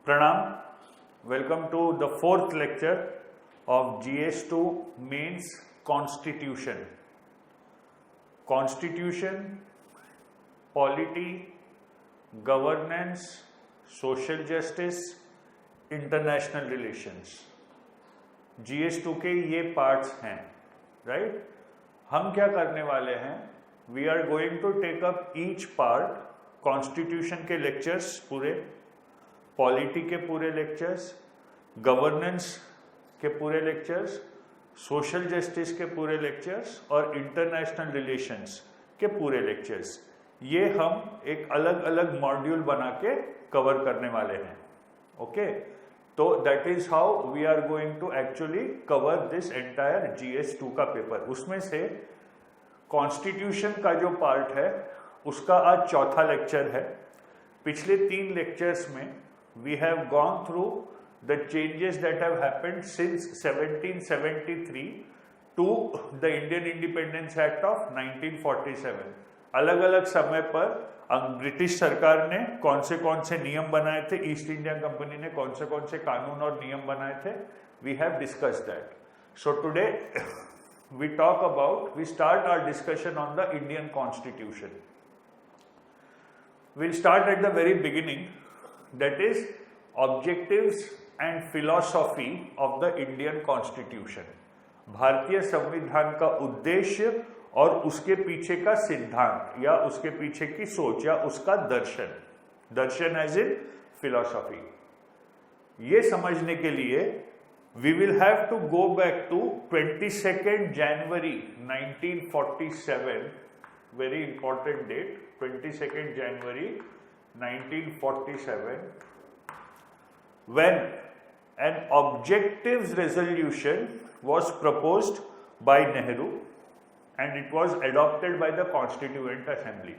Pranam, welcome to the fourth lecture of GS2 Mains Constitution. Constitution, polity, governance, social justice, international relations. GS2 के ये parts हैं, right? हम क्या करने वाले हैं? We are going to take up each part, constitution के lectures पूरे, पॉलिटी के पूरे लेक्चर्स, गवर्नेंस के पूरे लेक्चर्स, सोशल जस्टिस के पूरे लेक्चर्स और इंटरनेशनल रिलेशंस के पूरे लेक्चर्स। ये हम एक अलग अलग मॉड्यूल बना के कवर करने वाले हैं। ओके, तो that is how we are going to actually cover this entire GS2 का पेपर। उसमें से कॉन्स्टिट्यूशन का जो पार्ट है उसका आज चौथा लेक्चर है। पिछले 3 लेक्चर्स में we have gone through the changes that have happened since 1773 to the Indian Independence Act of 1947। अलग अलग समय पर ब्रिटिश सरकार ने कौन से नियम बनाए थे, ईस्ट इंडिया कंपनी ने कौन से कानून और नियम बनाए थे, we have discussed that. So today we start our discussion on the Indian Constitution. We'll start at the very beginning, that is objectives and philosophy of the Indian Constitution. भारतीय संविधान का उद्देश्य और उसके पीछे का सिद्धांत या उसके पीछे की सोच या उसका दर्शन एज इन फिलॉसफी। ये समझने के लिए we will have to go back to 22nd January 1947, very important date, 22nd January 1947, when an objectives resolution was proposed by Nehru and it was adopted by the Constituent Assembly.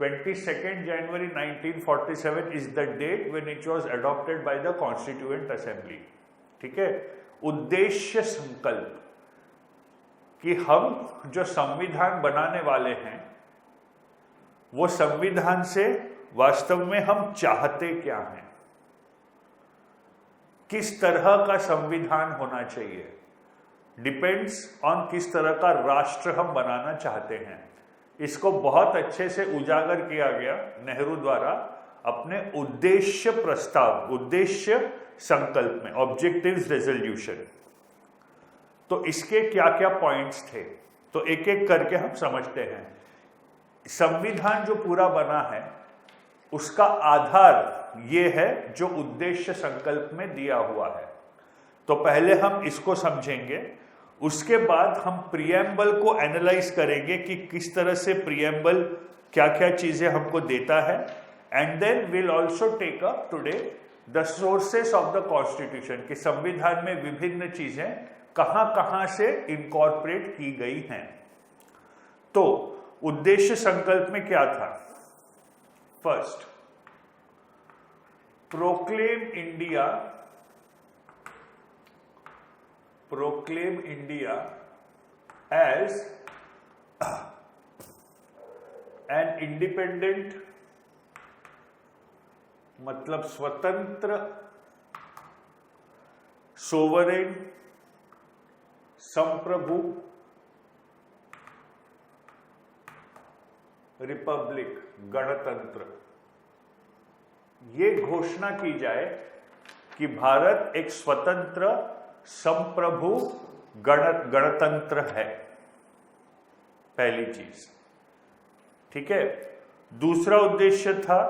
22nd January 1947 is the date when it was adopted by the Constituent Assembly. ठीक है, उद्देश्य संकल्प कि हम जो संविधान बनाने वाले हैं वो संविधान से वास्तव में हम चाहते क्या हैं, किस तरह का संविधान होना चाहिए, डिपेंड्स ऑन किस तरह का राष्ट्र हम बनाना चाहते हैं। इसको बहुत अच्छे से उजागर किया गया नेहरू द्वारा अपने उद्देश्य प्रस्ताव, उद्देश्य संकल्प में, ऑब्जेक्टिव्स रेजोल्यूशन। तो इसके क्या क्या पॉइंट्स थे, तो एक एक करके हम समझते हैं। संविधान जो पूरा बना है उसका आधार ये है जो उद्देश्य संकल्प में दिया हुआ है। तो पहले हम इसको समझेंगे, उसके बाद हम प्रीएम्बल को एनालाइज करेंगे कि किस तरह से प्रीएम्बल क्या क्या चीजें हमको देता है, and then will also take up today the sources of the constitution, कि संविधान में विभिन्न चीजें कहां कहां से इनकॉर्पोरेट की गई हैं। तो उद्देश्य संकल्प में क्या था? First, proclaim India as an independent, मतलब स्वतंत्र, सोवरेन, संप्रभु रिपब्लिक, गणतंत्र। ये घोषणा की जाए कि भारत एक स्वतंत्र, संप्रभु, गणतंत्र है, पहली चीज। ठीक है। दूसरा उद्देश्य था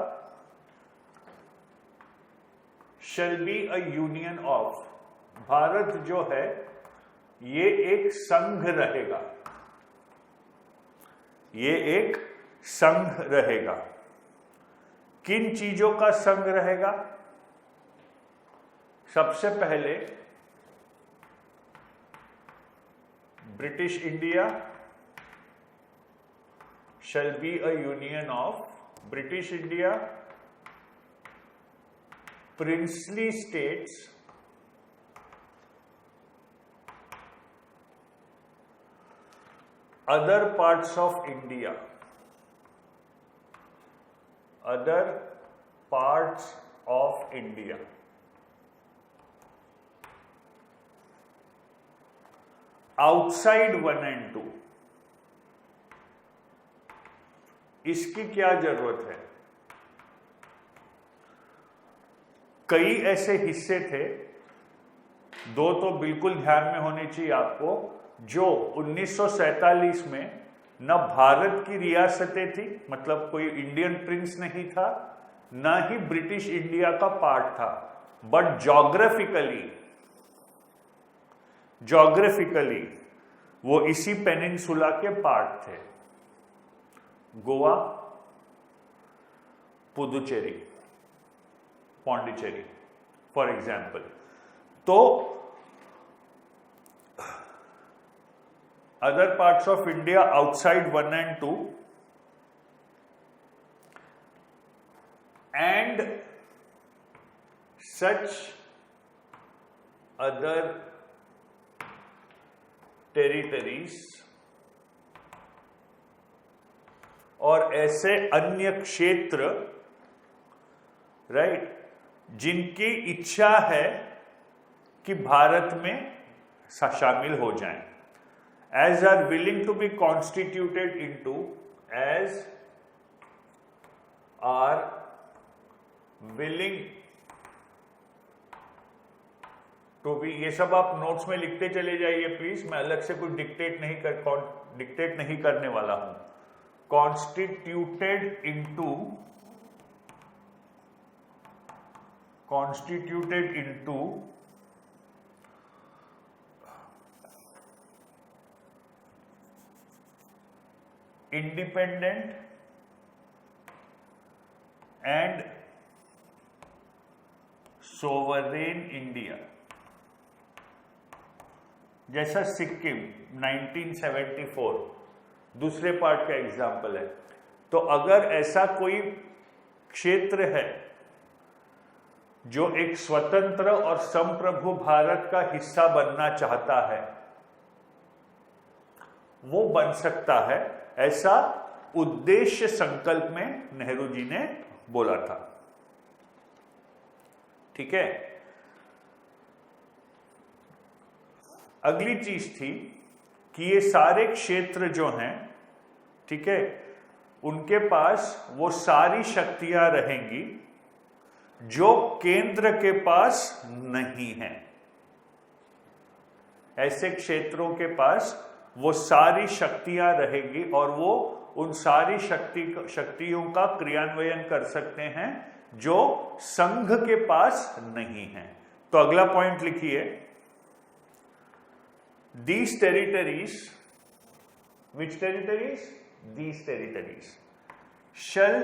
shall be a union of, Bharat जो है ये एक संघ रहेगा, ये एक संघ रहेगा। किन चीजों का संघ रहेगा? सबसे पहले British India shall be a union of British India, princely states, other parts of India, other parts of India. Outside 1 and 2, इसकी क्या जरूरत है? कई ऐसे हिस्से थे, दो तो बिल्कुल ध्यान में होने चाहिए आपको, जो 1947 में न भारत की रियासतें थी, मतलब कोई इंडियन प्रिंस नहीं था, न ही ब्रिटिश इंडिया का पार्ट था, बट ज्योग्राफिकली वो इसी पेनिनसुला के पार्ट थे। Goa, Puducherry, Pondicherry for example. तो other parts of India outside 1 and 2 and such other territories और ऐसे अन्य क्षेत्र, राइट, जिनकी इच्छा है कि भारत में शामिल हो जाएं, as are willing to be constituted into, as are willing to be, ये सब आप नोट्स में लिखते चले जाइए प्लीज, मैं अलग से कुछ डिक्टेट नहीं करने वाला हूं। constituted into independent and sovereign India, जैसा सिक्किम 1974 दूसरे पार्ट का एग्जाम्पल है। तो अगर ऐसा कोई क्षेत्र है जो एक स्वतंत्र और संप्रभु भारत का हिस्सा बनना चाहता है, वो बन सकता है, ऐसा उद्देश्य संकल्प में नेहरू जी ने बोला था। ठीक है। अगली चीज थी कि ये सारे क्षेत्र जो हैं, ठीक है, उनके पास वो सारी शक्तियां रहेंगी जो केंद्र के पास नहीं है। ऐसे क्षेत्रों के पास वो सारी शक्तियां रहेगी और वो उन सारी शक्तियों का क्रियान्वयन कर सकते हैं जो संघ के पास नहीं है। तो अगला पॉइंट लिखिए, these territories, which territories? These territories shall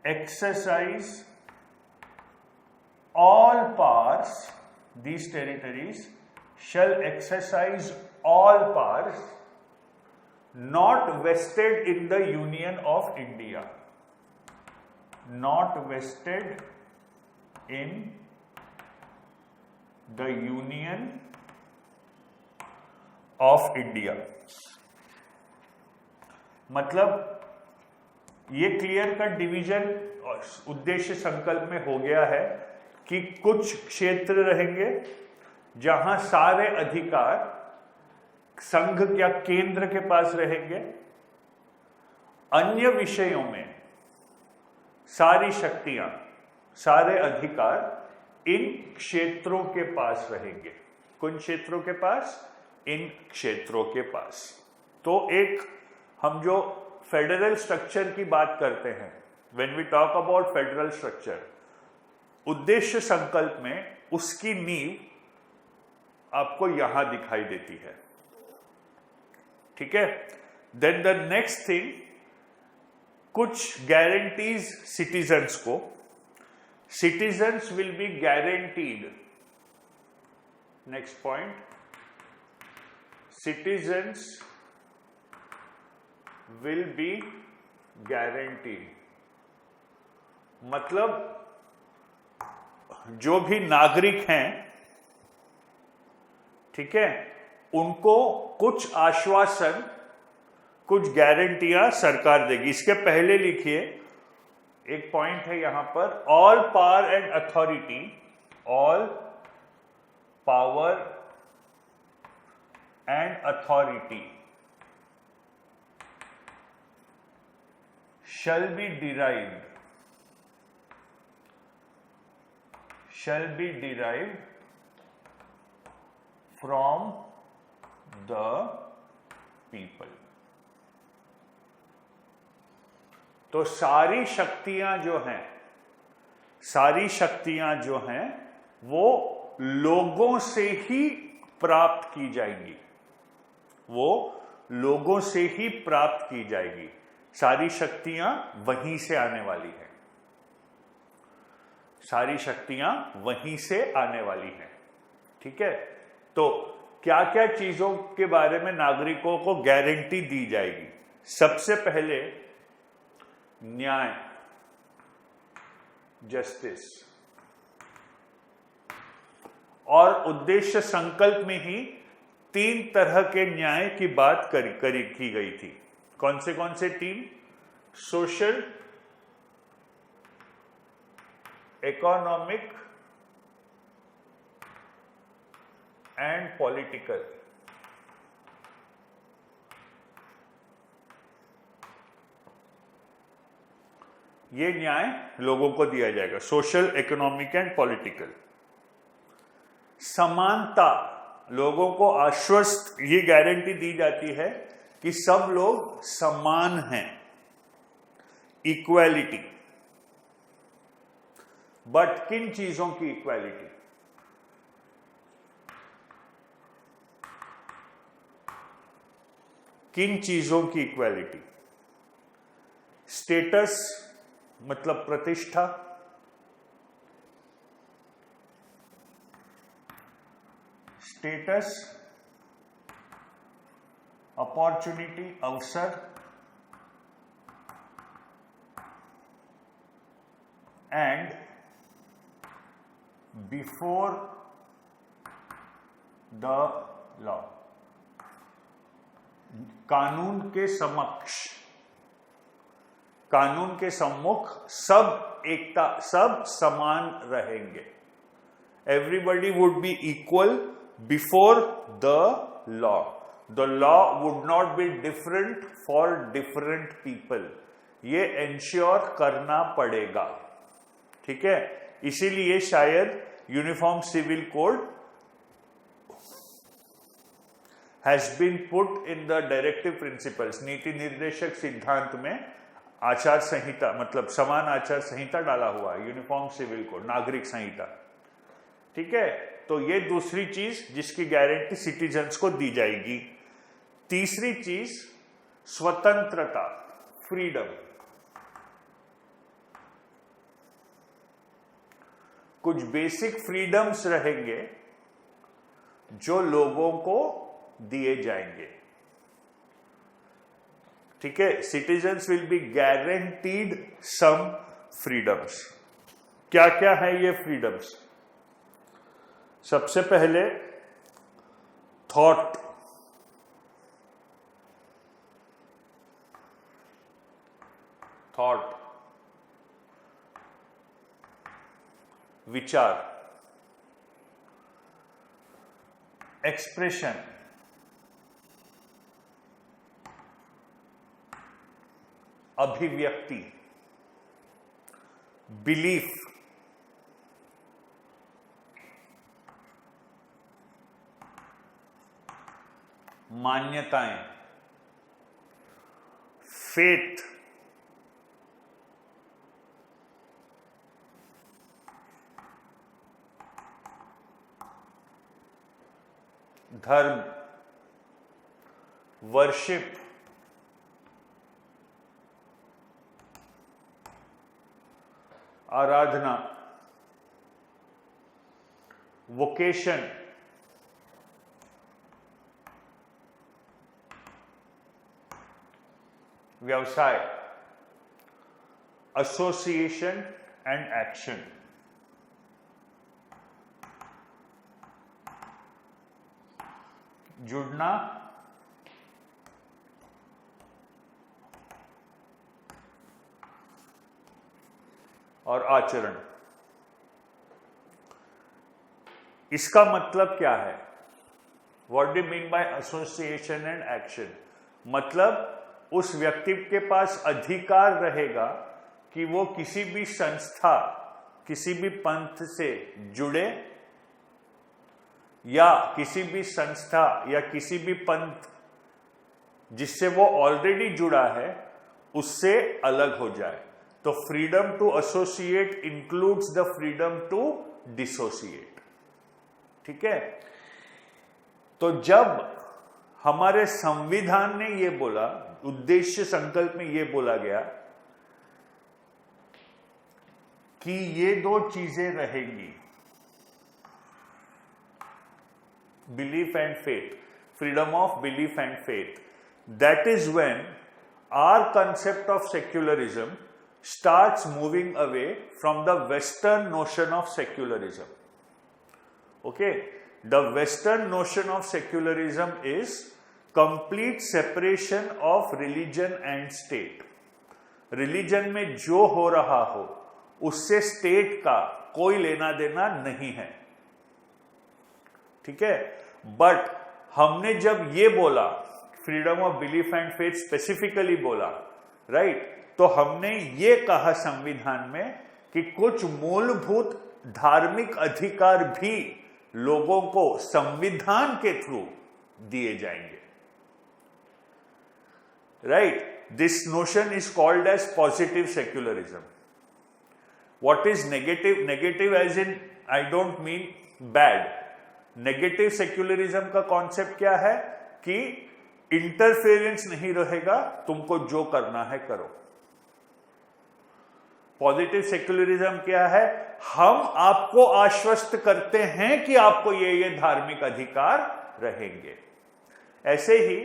exercise all powers, these territories shall exercise all powers not vested in the Union of India, not vested in the Union of India। मतलब ये clear cut division उद्देश्य संकल्प में हो गया है कि कुछ क्षेत्र रहेंगे जहां सारे अधिकार संघ या केंद्र के पास रहेंगे, अन्य विषयों में सारी शक्तियां, सारे अधिकार इन क्षेत्रों के पास रहेंगे। कुछ क्षेत्रों के पास, इन क्षेत्रों के पास। तो एक हम जो फेडरल स्ट्रक्चर की बात करते हैं, when we talk about federal structure, उद्देश्य संकल्प में उसकी नींव आपको यहां दिखाई देती है। ठीक है। देन द नेक्स्ट थिंग, कुछ गारंटीज सिटीजन्स को, citizens will be guaranteed. Next point, citizens will be guaranteed, मतलब जो भी नागरिक हैं, ठीक है, उनको कुछ आश्वासन, कुछ गारंटियां सरकार देगी। इसके पहले लिखिए, एक पॉइंट है यहां पर, all power and authority, all power and authority shall be derived from the people। तो सारी शक्तियां जो हैं वो लोगों से ही प्राप्त की जाएंगी, सारी शक्तियां वहीं से आने वाली हैं, ठीक है। तो क्या क्या चीजों के बारे में नागरिकों को गारंटी दी जाएगी? सबसे पहले न्याय, जस्टिस, और उद्देश्य संकल्प में ही 3 तरह के न्याय की बात की गई थी। कौन से तीन? Social, economic and political. ये न्याय लोगों को दिया जाएगा, सोशल, इकोनॉमिक एंड पॉलिटिकल। समानता, लोगों को आश्वस्त, ये गारंटी दी जाती है कि सब लोग समान हैं, इक्वालिटी। बट किन चीजों की इक्वालिटी? स्टेटस मतलब प्रतिष्ठा, अपॉर्चुनिटी, अवसर, एंड बिफोर द लॉ, कानून के सम्मुख सब समान रहेंगे। Everybody would be equal before the law. The law would not be different for different people। ये एंश्योर करना पड़ेगा, ठीक है। इसीलिए शायद uniform civil code has been put in the directive principles, नीति निर्देशक सिद्धांत में आचार संहिता, मतलब समान आचार संहिता डाला हुआ है, यूनिफॉर्म सिविल कोड, नागरिक संहिता, ठीक है। तो ये दूसरी चीज जिसकी गारंटी सिटीजन्स को दी जाएगी। तीसरी चीज स्वतंत्रता, फ्रीडम। कुछ बेसिक फ्रीडम्स रहेंगे जो लोगों को दिए जाएंगे, ठीक है। Citizens will be guaranteed some freedoms. क्या क्या है ये फ्रीडम्स? सबसे पहले थॉट, विचार, एक्सप्रेशन, अभिव्यक्ति, बिलीफ, मान्यताएं, फेथ, धर्म, वर्शिप, आराधना, वोकेशन, व्यवसाय, एसोसिएशन एंड एक्शन। जुड़ना, और आचरण। इसका मतलब क्या है? What do mean by association and action? मतलब उस व्यक्ति के पास अधिकार रहेगा कि वो किसी भी संस्था, किसी भी पंथ से जुड़े, या किसी भी संस्था या किसी भी पंथ जिससे वो ऑलरेडी जुड़ा है उससे अलग हो जाए। तो freedom to associate includes the freedom to dissociate. ठीक है? तो जब हमारे संविधान ने ये बोला, उद्देश्य संकल्प में ये बोला गया कि ये दो चीजें रहेंगी, belief and faith, freedom of belief and faith, that is when our concept of secularism starts moving away from the Western notion of secularism. Okay, the Western notion of secularism is complete separation of religion and state. Religion में जो हो रहा हो उससे state का कोई लेना देना नहीं है। ठीक है? बट हमने जब ये बोला, freedom of belief and faith specifically बोला, राइट, तो हमने ये कहा संविधान में कि कुछ मूलभूत धार्मिक अधिकार भी लोगों को संविधान के थ्रू दिए जाएंगे। Right, this notion is called as positive secularism. What is negative? Negative as in I don't mean bad. Negative secularism का कॉन्सेप्ट क्या है कि इंटरफेरेंस नहीं रहेगा, तुमको जो करना है करो। पॉजिटिव सेक्युलरिज्म क्या है? हम आपको आश्वस्त करते हैं कि आपको ये धार्मिक अधिकार रहेंगे। ऐसे ही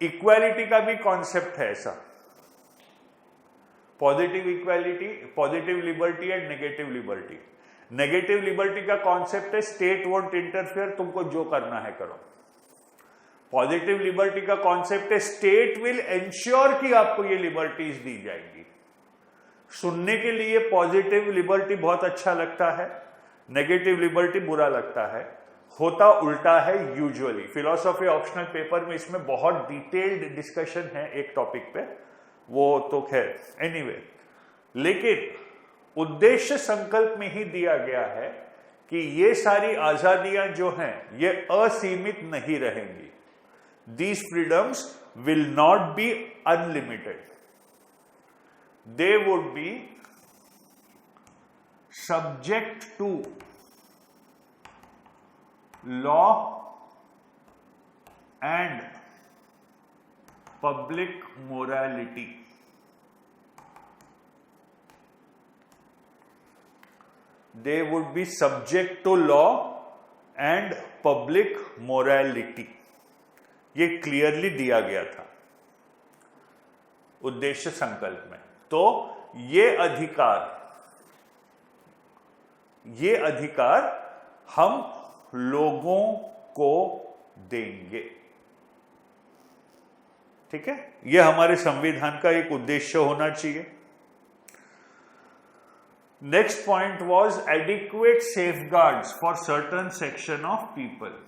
इक्वालिटी का भी कॉन्सेप्ट है ऐसा, positive equality, positive liberty and negative liberty. Negative liberty का कॉन्सेप्ट है स्टेट वोंट इंटरफेयर, तुमको जो करना है करो। पॉजिटिव लिबर्टी का कॉन्सेप्ट है स्टेट विल एंश्योर कि आपको ये लिबर्टीज दी जाएंगी। सुनने के लिए पॉजिटिव लिबर्टी बहुत अच्छा लगता है, नेगेटिव लिबर्टी बुरा लगता है, होता उल्टा है यूजुअली। फिलॉसफी ऑप्शनल पेपर में इसमें बहुत डिटेल्ड डिस्कशन है एक टॉपिक पे, वो तो खैर एनीवे। लेकिन उद्देश्य संकल्प में ही दिया गया है कि ये सारी आजादियां जो हैं ये असीमित नहीं रहेंगी। These freedoms will not be unlimited. They would be subject to law and public morality. They would be subject to law and public morality. ये क्लियरली दिया गया था उद्देश्य संकल्प में। तो ये अधिकार हम लोगों को देंगे। ठीक है? ये हमारे संविधान का एक उद्देश्य होना चाहिए। Next point was adequate safeguards for certain section of people.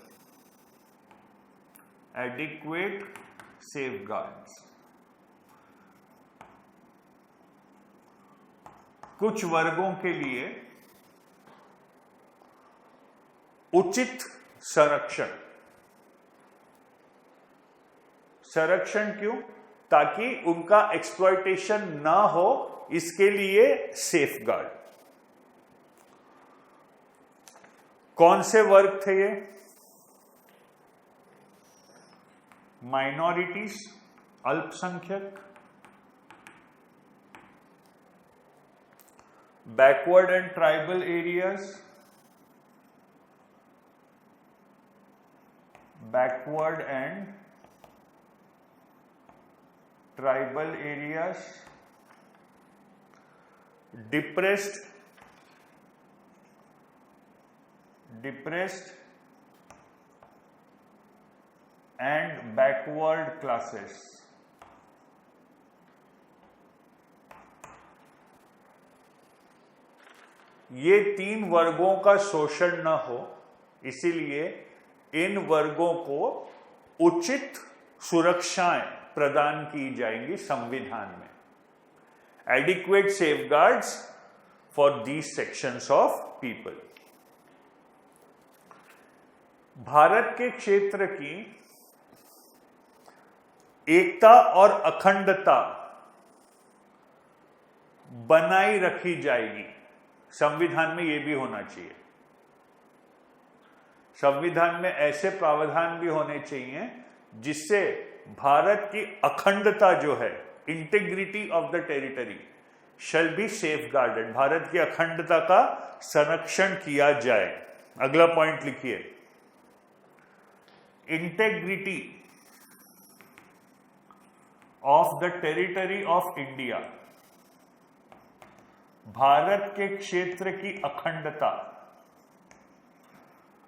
Adequate safeguards। कुछ वर्गों के लिए उचित संरक्षण। संरक्षण क्यों? ताकि उनका एक्सप्लॉयटेशन ना हो, इसके लिए सेफगार्ड। कौन से वर्ग थे ये? माइनॉरिटीज, अल्पसंख्यक, backward and tribal areas, backward and tribal areas, depressed and backward classes। ये 3 वर्गों का शोषण न हो, इसीलिए इन वर्गों को उचित सुरक्षाएं प्रदान की जाएंगी संविधान में। Adequate safeguards for these sections of people. Bharat के क्षेत्र की एकता और अखंडता बनाई रखी जाएगी। संविधान में यह भी होना चाहिए। संविधान में ऐसे प्रावधान भी होने चाहिए जिससे भारत की अखंडता जो है, integrity of the territory shall be safeguarded, Bharat की अखंडता का संरक्षण किया जाए। अगला पॉइंट लिखिए, integrity of the territory of India, Bharat के क्षेत्र की अखंडता।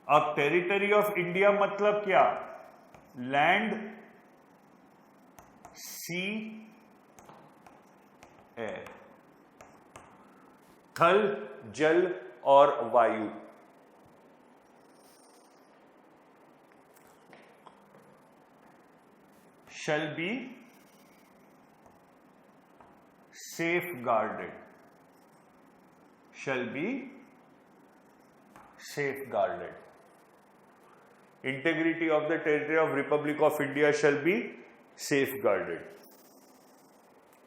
अब टेरिटरी ऑफ इंडिया मतलब क्या? लैंड, सी, एयर, थल, जल और वायु। shall be safeguarded, shall be safeguarded. Integrity of the territory of Republic of India shall be safeguarded.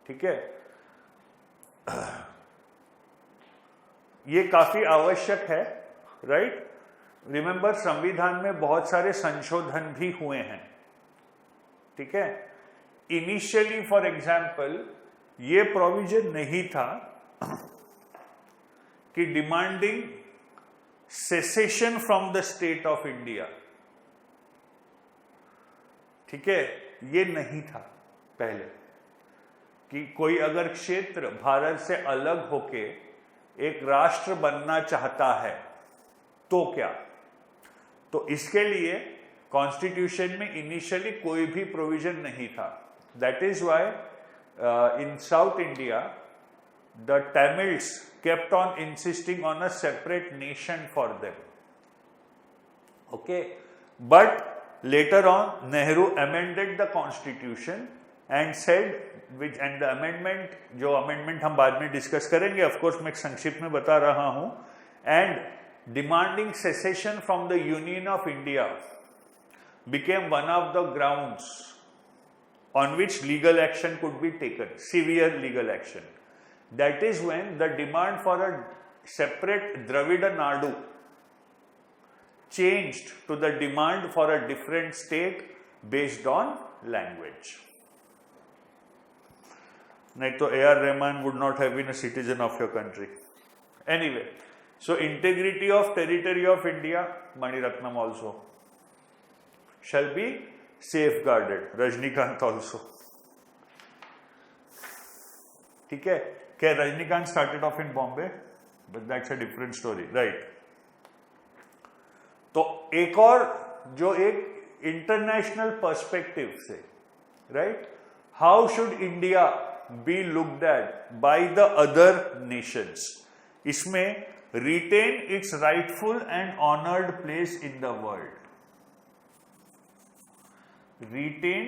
ठीक है, ये काफी आवश्यक है, राइट? रिमेंबर, संविधान में बहुत सारे संशोधन भी हुए हैं, ठीक है। इनिशियली फॉर एग्जाम्पल ये प्रोविजन नहीं था कि demanding cessation from the state of India, ठीक है, ये नहीं था पहले, कि कोई अगर क्षेत्र भारत से अलग होके एक राष्ट्र बनना चाहता है तो क्या, तो इसके लिए कॉन्स्टिट्यूशन में इनिशियली कोई भी प्रोविजन नहीं था। That is why in south India the Tamils kept on insisting on a separate nation for them. Okay, but later on Nehru amended the constitution and said, which and the amendment, जो amendment हम बाद में discuss करेंगे, of course मैं संक्षिप्त में बता रहा हूं, and demanding secession from the Union of India became one of the grounds on which legal action could be taken, severe legal action. That is when the demand for a separate Dravida Nadu changed to the demand for a different state based on language. Nahi to A.R. Rahman would not have been a citizen of your country. Anyway, so integrity of territory of India, Mani Ratnam also shall be safeguarded. Rajnikant also. ठीक है, क्या Rajinikanth started off in Bombay, but that's a different story, right? तो एक और जो एक international perspective से, right, how should India be looked at by the other nations, इसमें retain its rightful and honoured place in the world, retain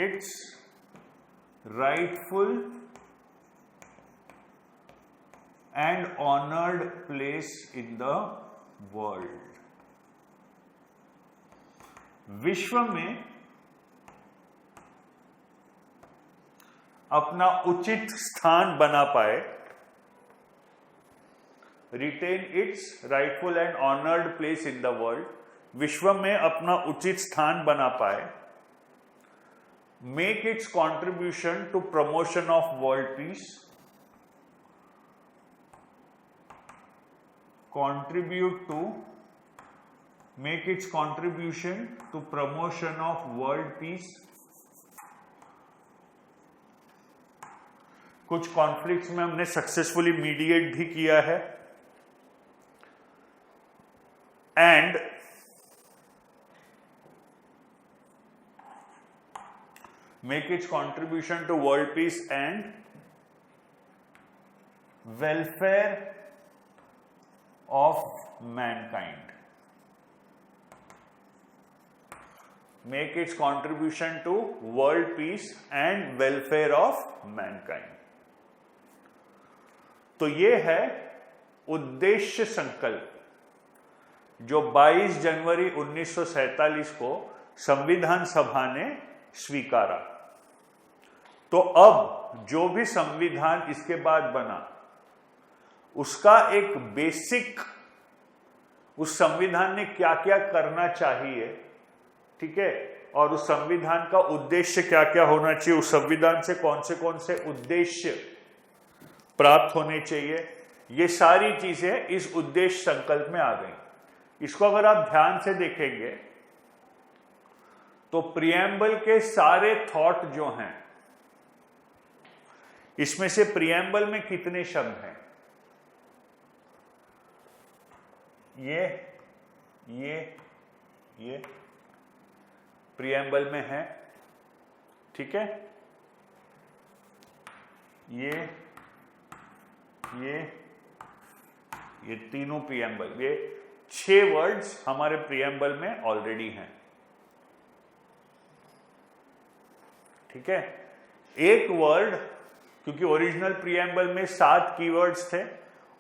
its rightful and honored place in the world. विश्व में अपना उचित स्थान बना पाए, retain its rightful and honored place in the world, विश्व में अपना उचित स्थान बना पाए, make its contribution to promotion of world peace, make its contribution to promotion of world peace. कुछ कॉन्फ्लिक्ट्स में हमने सक्सेसफुली मीडिएट भी किया है, and make its contribution to world peace and welfare of mankind, make its contribution to world peace and welfare of mankind. तो ये है उद्देश्य संकल्प जो 22 जनवरी 1947 को संविधान सभा ने स्वीकारा। तो अब जो भी संविधान इसके बाद बना उसका एक बेसिक, उस संविधान ने क्या क्या करना चाहिए, ठीक है, और उस संविधान का उद्देश्य क्या क्या होना चाहिए, उस संविधान से कौन से उद्देश्य प्राप्त होने चाहिए, ये सारी चीजें इस उद्देश्य संकल्प में आ गई। इसको अगर आप ध्यान से देखेंगे तो प्रिएम्बल के सारे थॉट जो हैं, इसमें से प्रिएम्बल में कितने शब्द हैं? ये प्रिएम्बल में है, ठीक है, ये तीनों प्रिएम्बल, ये 6 वर्ड्स हमारे प्रिएम्बल में ऑलरेडी हैं, ठीक है। एक वर्ड, क्योंकि ओरिजिनल प्रिएम्बल में 7 कीवर्ड्स थे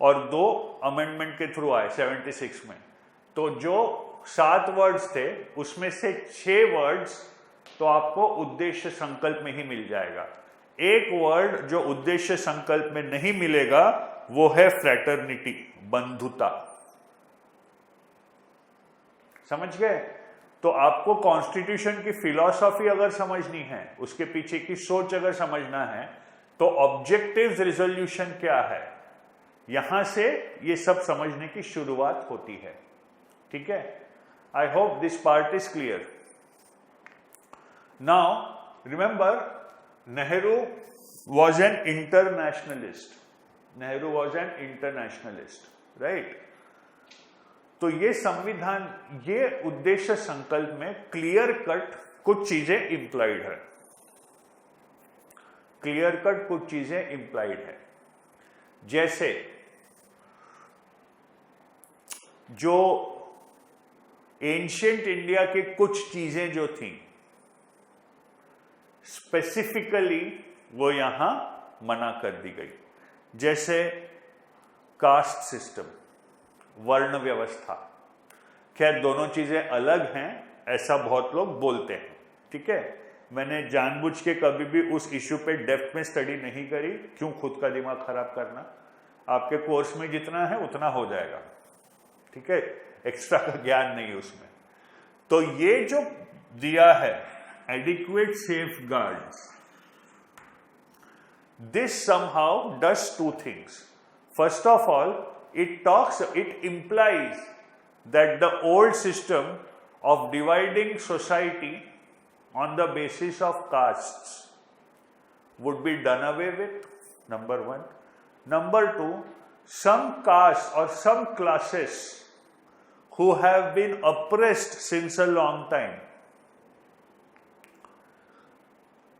और 2 अमेंडमेंट के थ्रू आए 76 में, तो जो 7 वर्ड्स थे उसमें से 6 वर्ड्स तो आपको उद्देश्य संकल्प में ही मिल जाएगा। एक वर्ड जो उद्देश्य संकल्प में नहीं मिलेगा वो है फ्रैटर्निटी, बंधुता। समझ गए? तो आपको कॉन्स्टिट्यूशन की फिलॉसफी अगर समझनी है, उसके पीछे की सोच अगर समझना है, तो ऑब्जेक्टिव रिजोल्यूशन क्या है, यहां से ये सब समझने की शुरुआत होती है, ठीक है। I hope this part is clear. Now remember, Nehru was an internationalist, Nehru was an internationalist, right. तो ये संविधान, ये उद्देश्य संकल्प में क्लियर कट कुछ चीजें इंप्लाइड है, क्लियर कट कुछ चीजें इंप्लाइड है। जैसे जो एंशिएंट इंडिया के कुछ चीजें जो थी स्पेसिफिकली वो यहां मना कर दी गई, जैसे कास्ट सिस्टम, वर्ण व्यवस्था। खैर दोनों चीजें अलग हैं ऐसा बहुत लोग बोलते हैं, ठीक है। मैंने जानबूझ के कभी भी उस इश्यू पे डेप्थ में स्टडी नहीं करी, क्यों खुद का दिमाग खराब करना। आपके कोर्स में जितना है उतना हो जाएगा, ठीक है, एक्स्ट्रा का ज्ञान नहीं उसमें। तो ये जो दिया है adequate safeguards, this somehow does 2 things. First of all, it implies that the old system of dividing society on the basis of castes would be done away with, number 1. Number 2, some castes or some classes who have been oppressed since a long time,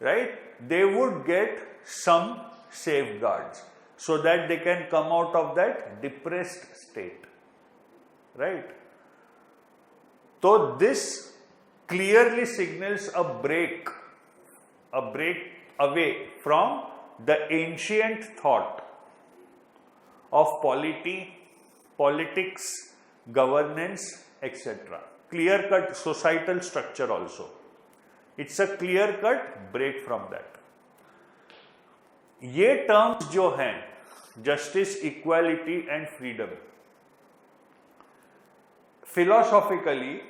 right, they would get some safeguards so that they can come out of that depressed state, right. So this clearly signals a break away from the ancient thought of politics, governance, etc. Clear cut societal structure also. It's a clear cut break from that. ये terms जो हैं, justice, equality and freedom, philosophically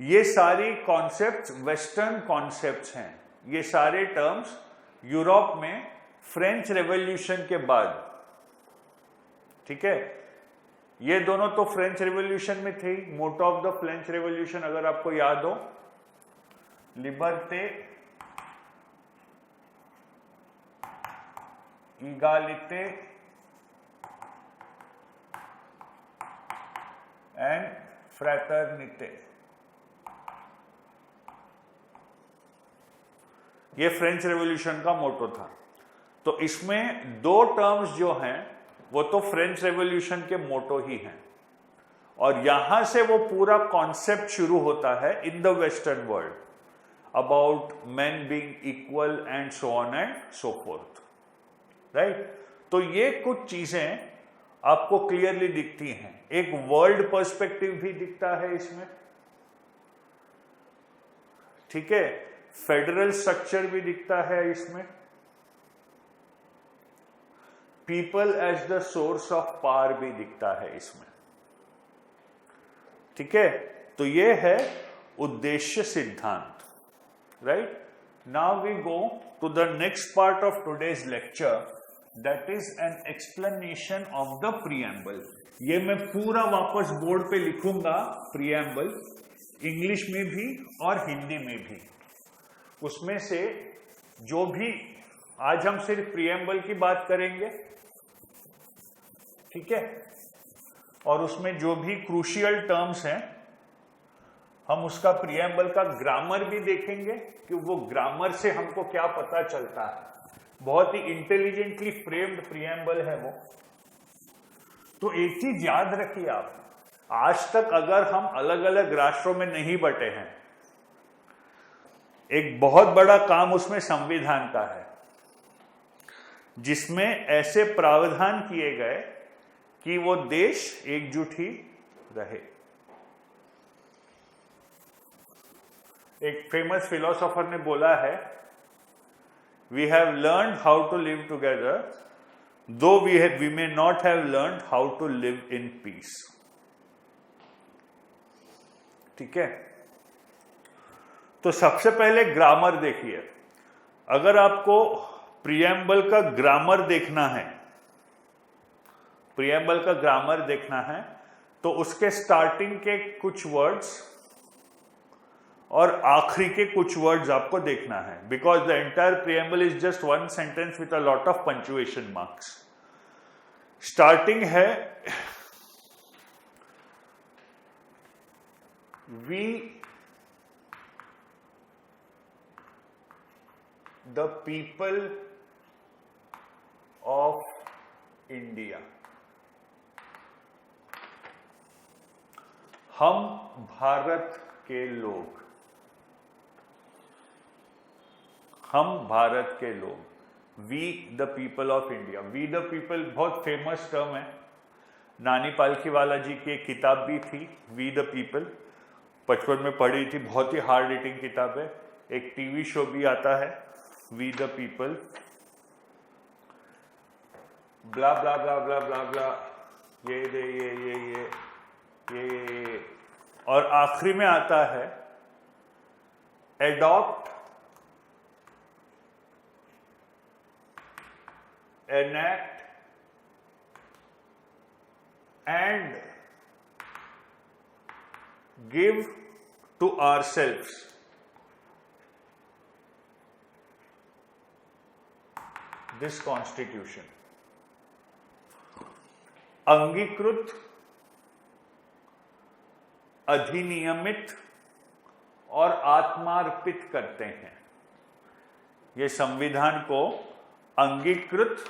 ये सारी concepts western concepts हैं। ये सारे terms Europe में French revolution के बाद, ठीक है, ये दोनों तो फ्रेंच रेवोल्यूशन में थे। Motto of the French revolution अगर आपको याद हो, लिबर्टे, ईगालिटे एंड फ्रैटर्निटे, ये फ्रेंच रेवोल्यूशन का मोटो था। तो इसमें दो टर्म्स जो हैं वो तो फ्रेंच रेवोल्यूशन के मोटो ही हैं, और यहां से वो पूरा कॉन्सेप्ट शुरू होता है in the western world about man being equal and so on and so fourth, right. तो ये कुछ चीजें आपको क्लियरली दिखती हैं। एक वर्ल्ड पर्सपेक्टिव भी दिखता है इसमें, ठीक है, फेडरल स्ट्रक्चर भी दिखता है इसमें, people as the source of power भी दिखता है इसमें, ठीक है। तो ये है उद्देश्य सिद्धांत, right. Now we go to the next part of today's lecture, that is an explanation of the preamble. ये मैं पूरा वापस बोर्ड पे लिखूंगा, प्रीएम्बल इंग्लिश में भी और हिंदी में भी। उसमें से जो भी, आज हम सिर्फ प्रीएम्बल की बात करेंगे, ठीक है, और उसमें जो भी क्रूशियल टर्म्स हैं हम उसका प्रीएम्बल का ग्रामर भी देखेंगे कि वो ग्रामर से हमको क्या पता चलता है। बहुत ही इंटेलिजेंटली फ्रेम्ड प्रीएम्बल है वो। तो एक चीज याद रखिए आप, आज तक अगर हम अलग अलग राष्ट्रों में नहीं बटे हैं, एक बहुत बड़ा काम उसमें संविधान का है, जिसमें ऐसे प्रावधान किए गए कि वो देश एकजुट ही रहे। एक फेमस फिलोसोफर ने बोला है, we have learned how to live together though we may not have learned how to live in peace, ठीक है। तो सबसे पहले ग्रामर देखिए। अगर आपको प्रीएम्बल का ग्रामर देखना है, प्रीएम्बल का ग्रामर देखना है, तो उसके स्टार्टिंग के कुछ वर्ड्स और आखिरी के कुछ वर्ड्स आपको देखना है, because the entire preamble is just one sentence with a lot of punctuation marks. Starting है, we the people of India, हम भारत के लोग, हम भारत के लोग, we the people of India. We the people बहुत फेमस टर्म है, नानी पालकीवाला जी की एक किताब भी थी, वी द पीपल, बचपन में पढ़ी थी, बहुत ही हार्ड रीडिंग किताब है। एक टीवी शो भी आता है, वी द पीपल, ब्ला ब्ला ब्ला ब्ला ब्ला ब्ला, ये और आखिरी में आता है adopt, enact and give to ourselves this constitution। अंगीकृत, अधिनियमित और आत्मार्पित करते हैं। ये संविधान को अंगीकृत,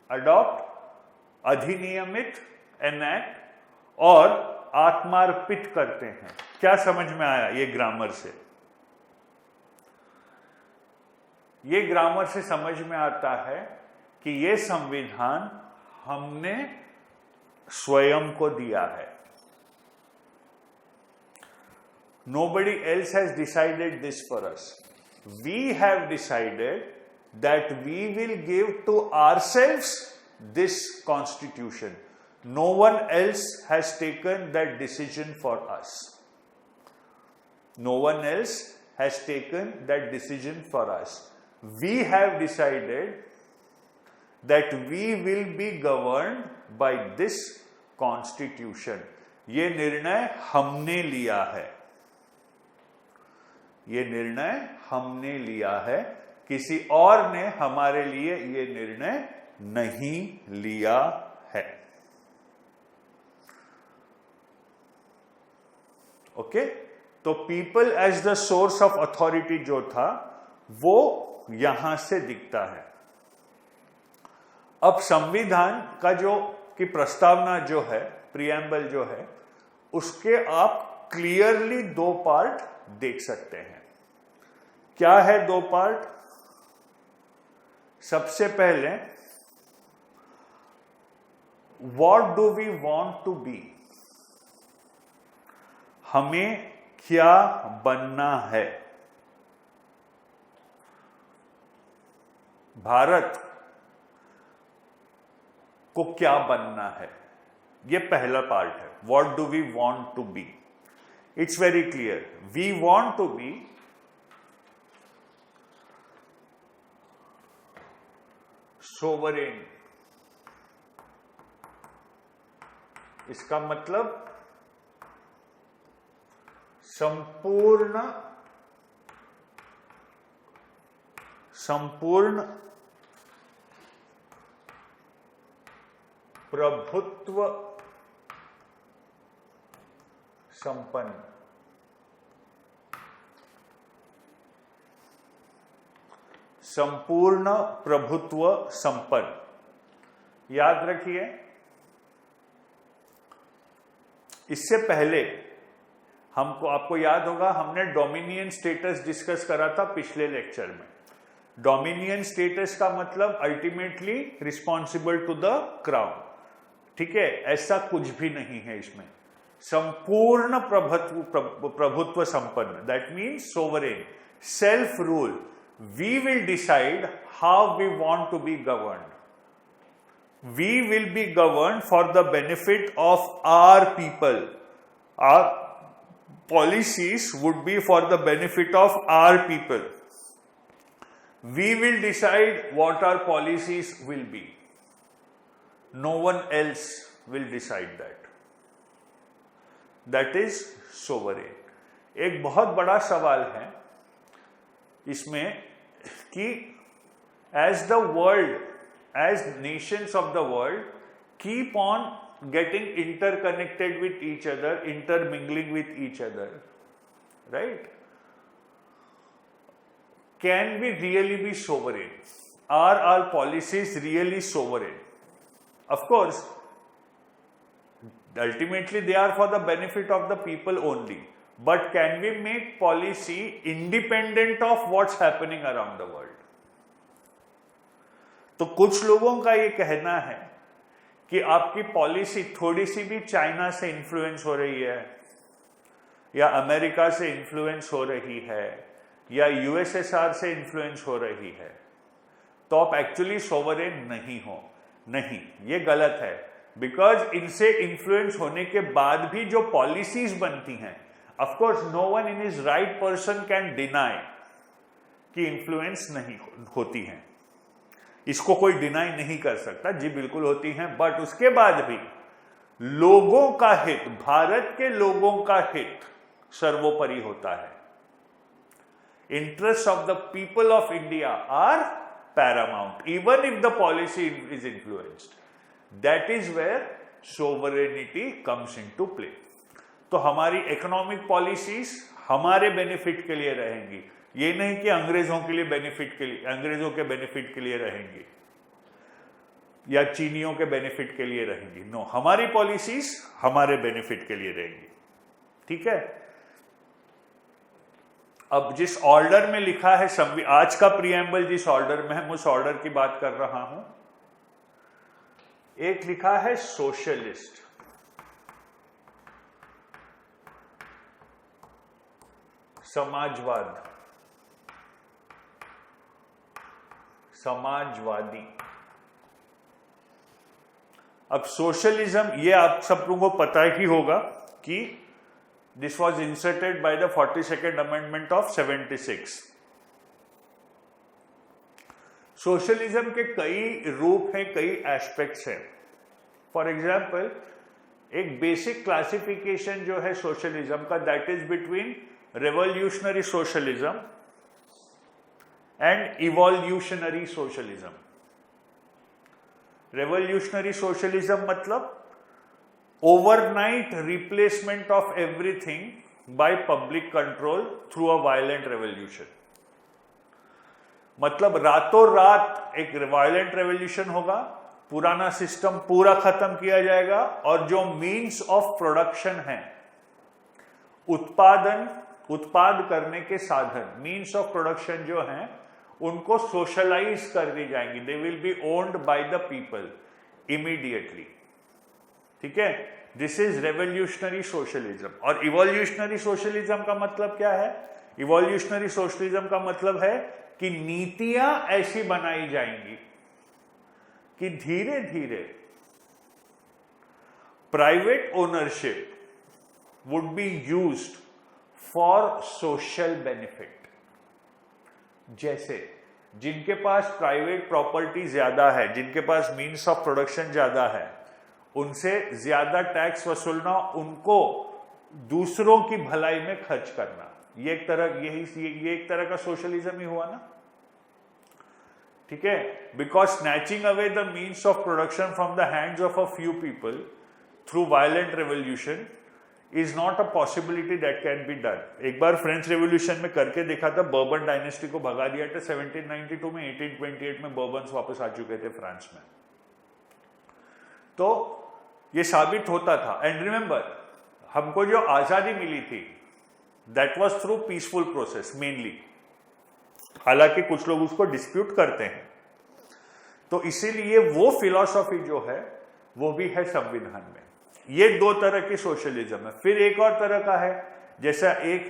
अडॉप्ट, अधिनियमित, एनैक्ट और आत्मार्पित करते हैं। क्या समझ में आया ये ग्रामर से? ये ग्रामर से समझ में आता है कि ये संविधान हमने स्वयं को दिया है। Nobody else has decided this for us. We have decided that we will give to ourselves this constitution. No one else has taken that decision for us. No one else has taken that decision for us. We have decided that we will be governed by this constitution. ये निर्णय हमने लिया है, ये निर्णय हमने लिया है, किसी और ने हमारे लिए ये निर्णय नहीं लिया है। ओके, तो people as the source of authority जो था वो यहां से दिखता है। अब संविधान का जो की प्रस्तावना जो है, प्रीएम्बल जो है, उसके आप क्लियरली दो पार्ट देख सकते हैं। क्या है दो पार्ट? सबसे पहले, what do we want to be, हमें क्या बनना है। भारत को क्या बनना है, ये पहला पार्ट है। What do we want to be, it's very clear. We want to be sovereign. इसका मतलब संपूर्ण प्रभुत्व संपन्न। संपूर्ण प्रभुत्व संपन्न, याद रखिए। इससे पहले आपको याद होगा, हमने डोमिनियन स्टेटस डिस्कस करा था पिछले लेक्चर में। डोमिनियन स्टेटस का मतलब ultimately responsible to the crown, ठीक है? ऐसा कुछ भी नहीं है इसमें। संपूर्ण प्रभुत्व संपन्न, that means sovereign, self rule. We will decide how we want to be governed. We will be governed for the benefit of our people. Our policies would be for the benefit of our people. We will decide what our policies will be. No one else will decide that. That is sovereign. एक बहुत बड़ा सवाल है इसमें कि as the world, as nations of the world keep on getting interconnected with each other, intermingling with each other, right? Can we really be sovereign? Are our policies really sovereign? Of course, ultimately they are for the benefit of the people only. But can we make policy independent of what's happening around the world? तो कुछ लोगों का ये कहना है कि आपकी policy थोड़ी सी भी चाइना से इन्फ्लुएंस हो रही है, या अमेरिका से इन्फ्लुएंस हो रही है, या यूएसएसआर से इन्फ्लुएंस हो रही है, तो आप एक्चुअली सोवरेन नहीं हो। नहीं, ये गलत है। बिकॉज इनसे इन्फ्लुएंस होने के बाद भी जो पॉलिसीज बनती हैं, of course no one in his right person can deny कि इन्फ्लुएंस नहीं होती हैं। इसको कोई डिनाई नहीं कर सकता, जी बिल्कुल होती हैं। बट उसके बाद भी लोगों का हित, भारत के लोगों का हित सर्वोपरि होता है। Interest of the people of India are paramount, even if the policy is influenced. That is where sovereignty comes into play. तो हमारी इकोनॉमिक पॉलिसीज हमारे बेनिफिट के लिए रहेंगी, ये नहीं कि अंग्रेजों के लिए बेनिफिट के लिए, अंग्रेजों के बेनिफिट के लिए रहेंगी या चीनियों के बेनिफिट के लिए रहेंगी। नो, हमारी पॉलिसीज हमारे बेनिफिट के लिए रहेंगी, ठीक है? अब जिस ऑर्डर में लिखा है आज का प्रीएम्बल जिस ऑर्डर में है, मैं उस ऑर्डर की बात कर रहा हूं। एक लिखा है सोशलिस्ट, समाजवाद, समाजवादी। अब सोशलिज्म, ये आप सब लोगों को पता ही होगा कि this was inserted by the 42nd amendment of 76। Socialism के कई रूप हैं, कई एस्पेक्ट्स हैं। फॉर एग्जाम्पल, एक बेसिक क्लासिफिकेशन जो है सोशलिज्म का, that is between revolutionary socialism and evolutionary socialism. Revolutionary socialism मतलब overnight replacement of everything by public control through a violent revolution. मतलब रातों रात एक वायलेंट रेवोल्यूशन होगा पुराना सिस्टम पूरा खत्म किया जाएगा और जो मीन्स ऑफ प्रोडक्शन है, उत्पाद करने के साधन, मीन्स ऑफ प्रोडक्शन जो हैं उनको सोशलाइज कर दी जाएंगी। They will be owned by the people immediately. ठीक है, दिस इज रेवोल्यूशनरी सोशलिज्म। और इवोल्यूशनरी सोशलिज्म का मतलब क्या है? इवोल्यूशनरी सोशलिज्म का मतलब है कि नीतियां ऐसी बनाई जाएंगी कि धीरे धीरे private ownership would be used for social benefit. जैसे जिनके पास प्राइवेट प्रॉपर्टी ज्यादा है, जिनके पास मीन्स ऑफ प्रोडक्शन ज्यादा है, उनसे ज्यादा टैक्स वसूलना, उनको दूसरों की भलाई में खर्च करना, ये एक तरह का सोशलिज्म ही हुआ ना। ठीक है, because snatching away the means of production from the hands of a few people through violent revolution is not a possibility that can be done. एक बार फ्रेंच रेवोल्यूशन में करके देखा था, बर्बन डायनेस्टी को भगा दिया था 1792 में। 1828 में बर्बन्स वापस आ चुके थे फ्रांस में। तो ये साबित होता था। एंड रिमेंबर, हमको जो आजादी मिली थी that was through peaceful process mainly, हालांकि कुछ लोग उसको डिस्प्यूट करते हैं। तो इसीलिए वो फिलॉसफी जो है वो भी है संविधान में। ये दो तरह की सोशलिज्म है। फिर एक और तरह का है, जैसा एक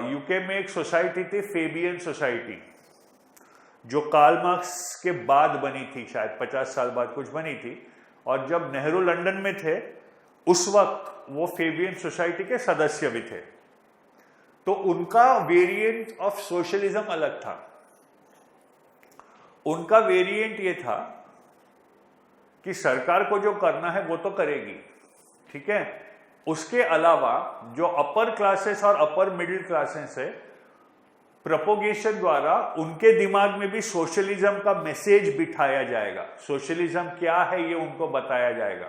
यूके में एक सोसाइटी थी, फेबियन सोसाइटी, जो कार्ल मार्क्स के बाद बनी थी, शायद 50 साल बाद कुछ बनी थी। और जब नेहरू लंदन में थे उस वक्त वो फेबियन सोसाइटी के सदस्य भी थे। तो उनका वेरिएंट ऑफ सोशलिज्म अलग था। उनका वेरिएंट ये था कि सरकार को जो करना है वो तो करेगी, ठीक है, उसके अलावा जो अपर क्लासेस और अपर मिडिल क्लासेस है, प्रोपोगेशन द्वारा उनके दिमाग में भी सोशलिज्म का मैसेज बिठाया जाएगा। सोशलिज्म क्या है ये उनको बताया जाएगा,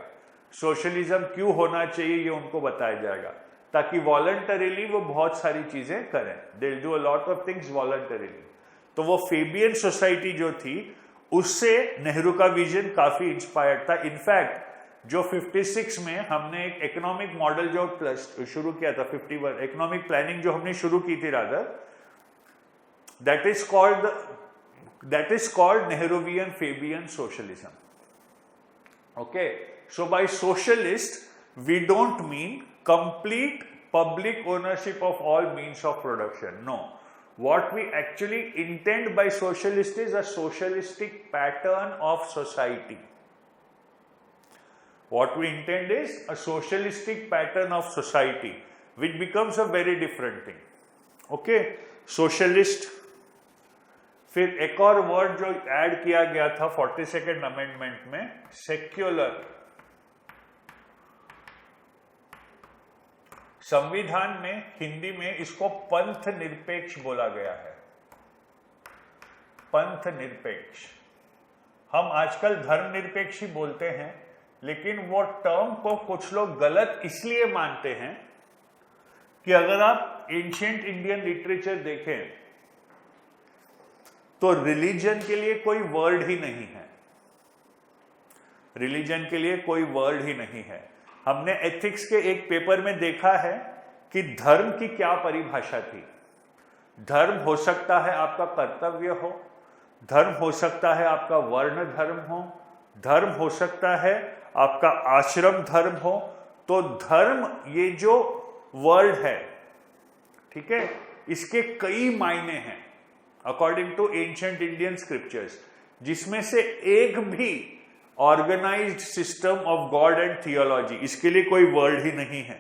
सोशलिज्म क्यों होना चाहिए ये उनको बताया जाएगा, ताकि वॉलंटरीली वो बहुत सारी चीजें करें। They will do a lot of things voluntarily. तो वो फेबियन सोसाइटी जो थी, उससे नेहरू का विजन काफी इंस्पायर्ड था। इनफैक्ट जो 56 में हमने एक इकोनॉमिक मॉडल जो शुरू किया था, 51 इकोनॉमिक प्लानिंग जो हमने शुरू की थी rather, that is called Nehruvian Fabian socialism. Okay, so by socialist we don't mean complete public ownership of all means of production. No. What we actually intend by socialist is a socialistic pattern of society. What we intend is a socialistic pattern of society, which becomes a very different thing. Okay? Socialist. फिर एक और word जो add किया गया था 42nd amendment में, secular. संविधान में हिंदी में इसको पंथ निरपेक्ष बोला गया है। पंथ निरपेक्ष। हम आजकल धर्म निरपेक्ष ही बोलते हैं, लेकिन वो टर्म को कुछ लोग गलत इसलिए मानते हैं कि अगर आप एंशिएंट इंडियन लिटरेचर देखें तो रिलीजन के लिए कोई वर्ड ही नहीं है। रिलीजन के लिए कोई वर्ड ही नहीं है। हमने एथिक्स के एक पेपर में देखा है कि धर्म की क्या परिभाषा थी। धर्म हो सकता है आपका कर्तव्य हो, धर्म हो सकता है आपका वर्ण धर्म हो, धर्म हो सकता है आपका आश्रम धर्म हो। तो धर्म ये जो वर्ड है, ठीक है, इसके कई मायने हैं according to ancient Indian scriptures, जिसमें से एक भी organised system of god and theology, इसके लिए कोई वर्ड ही नहीं है।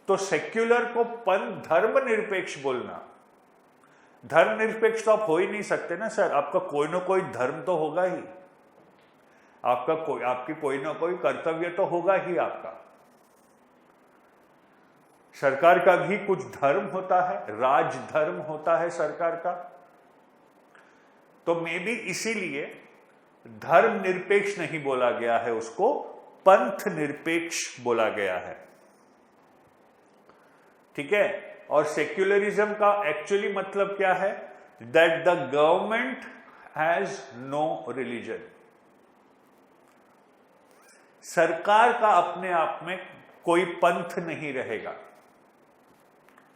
तो सेक्युलर को पंथ धर्म निरपेक्ष बोलना, धर्म निरपेक्ष तो आप हो ही नहीं सकते ना सर। आपका कोई ना कोई धर्म तो होगा ही, आपकी कोई ना कोई कर्तव्य तो होगा ही आपका। सरकार का भी कुछ धर्म होता है, राज धर्म होता है सरकार का। तो मे बी इसीलिए धर्म निरपेक्ष नहीं बोला गया है, उसको पंथ निरपेक्ष बोला गया है, ठीक है। और सेक्युलरिज्म का एक्चुअली मतलब क्या है? That the government has no religion. सरकार का अपने आप में कोई पंथ नहीं रहेगा,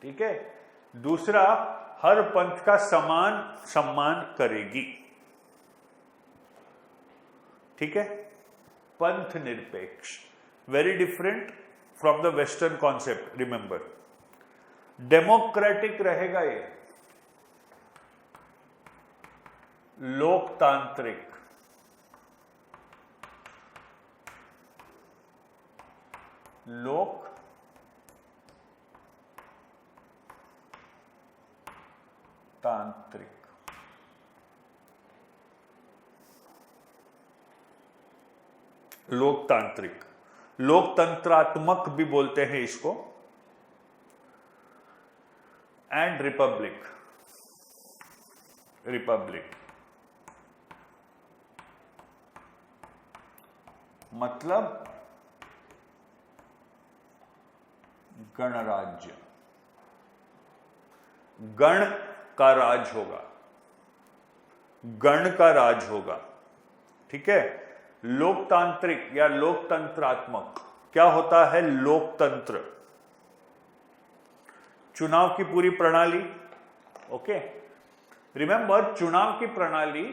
ठीक है। दूसरा, हर पंथ का समान सम्मान करेगी, ठीक है। पंथ निरपेक्ष, very different from the western concept, remember. Democratic रहेगा ये, लोकतांत्रिक, तांत्रिक, लोकतांत्रिक, लोकतंत्रात्मक भी बोलते हैं इसको, एंड रिपब्लिक, रिपब्लिक मतलब गणराज्य, गण का राज होगा, गण का राज होगा, ठीक है। लोकतांत्रिक या लोकतंत्रात्मक क्या होता है? लोकतंत्र, चुनाव की पूरी प्रणाली, ओके। रिमेंबर, चुनाव की प्रणाली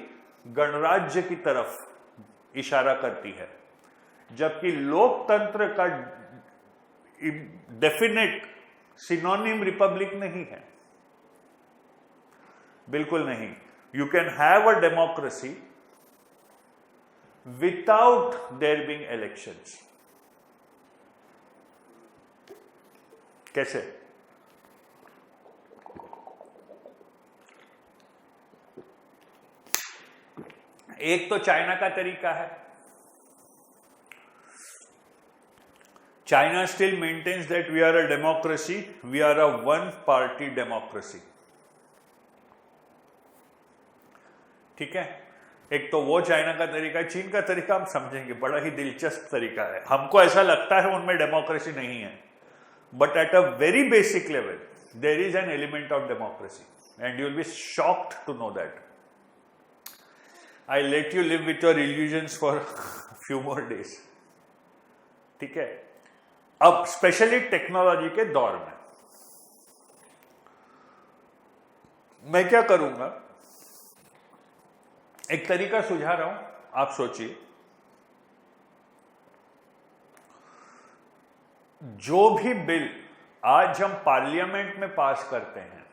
गणराज्य की तरफ इशारा करती है, जबकि लोकतंत्र का डेफिनेट सिनोनिम रिपब्लिक नहीं है, बिल्कुल नहीं। You can have a democracy without their being elections. कैसे? एक तो चाइना का तरीका है, China still maintains that we are a democracy, we are a one-party democracy. ठीक है, एक तो वो चाइना का तरीका है। चीन का तरीका हम समझेंगे, बड़ा ही दिलचस्प तरीका है। हमको ऐसा लगता है उनमें डेमोक्रेसी नहीं है, but at a very basic level there is an element of democracy and you will be shocked to know that. I let you live with your illusions for few more days, ठीक है। अब specially technology के दौर में मैं क्या करूंगा, एक तरीका सुझा रहा हूं, आप सोचिए। जो भी बिल आज हम पार्लियामेंट में पास करते हैं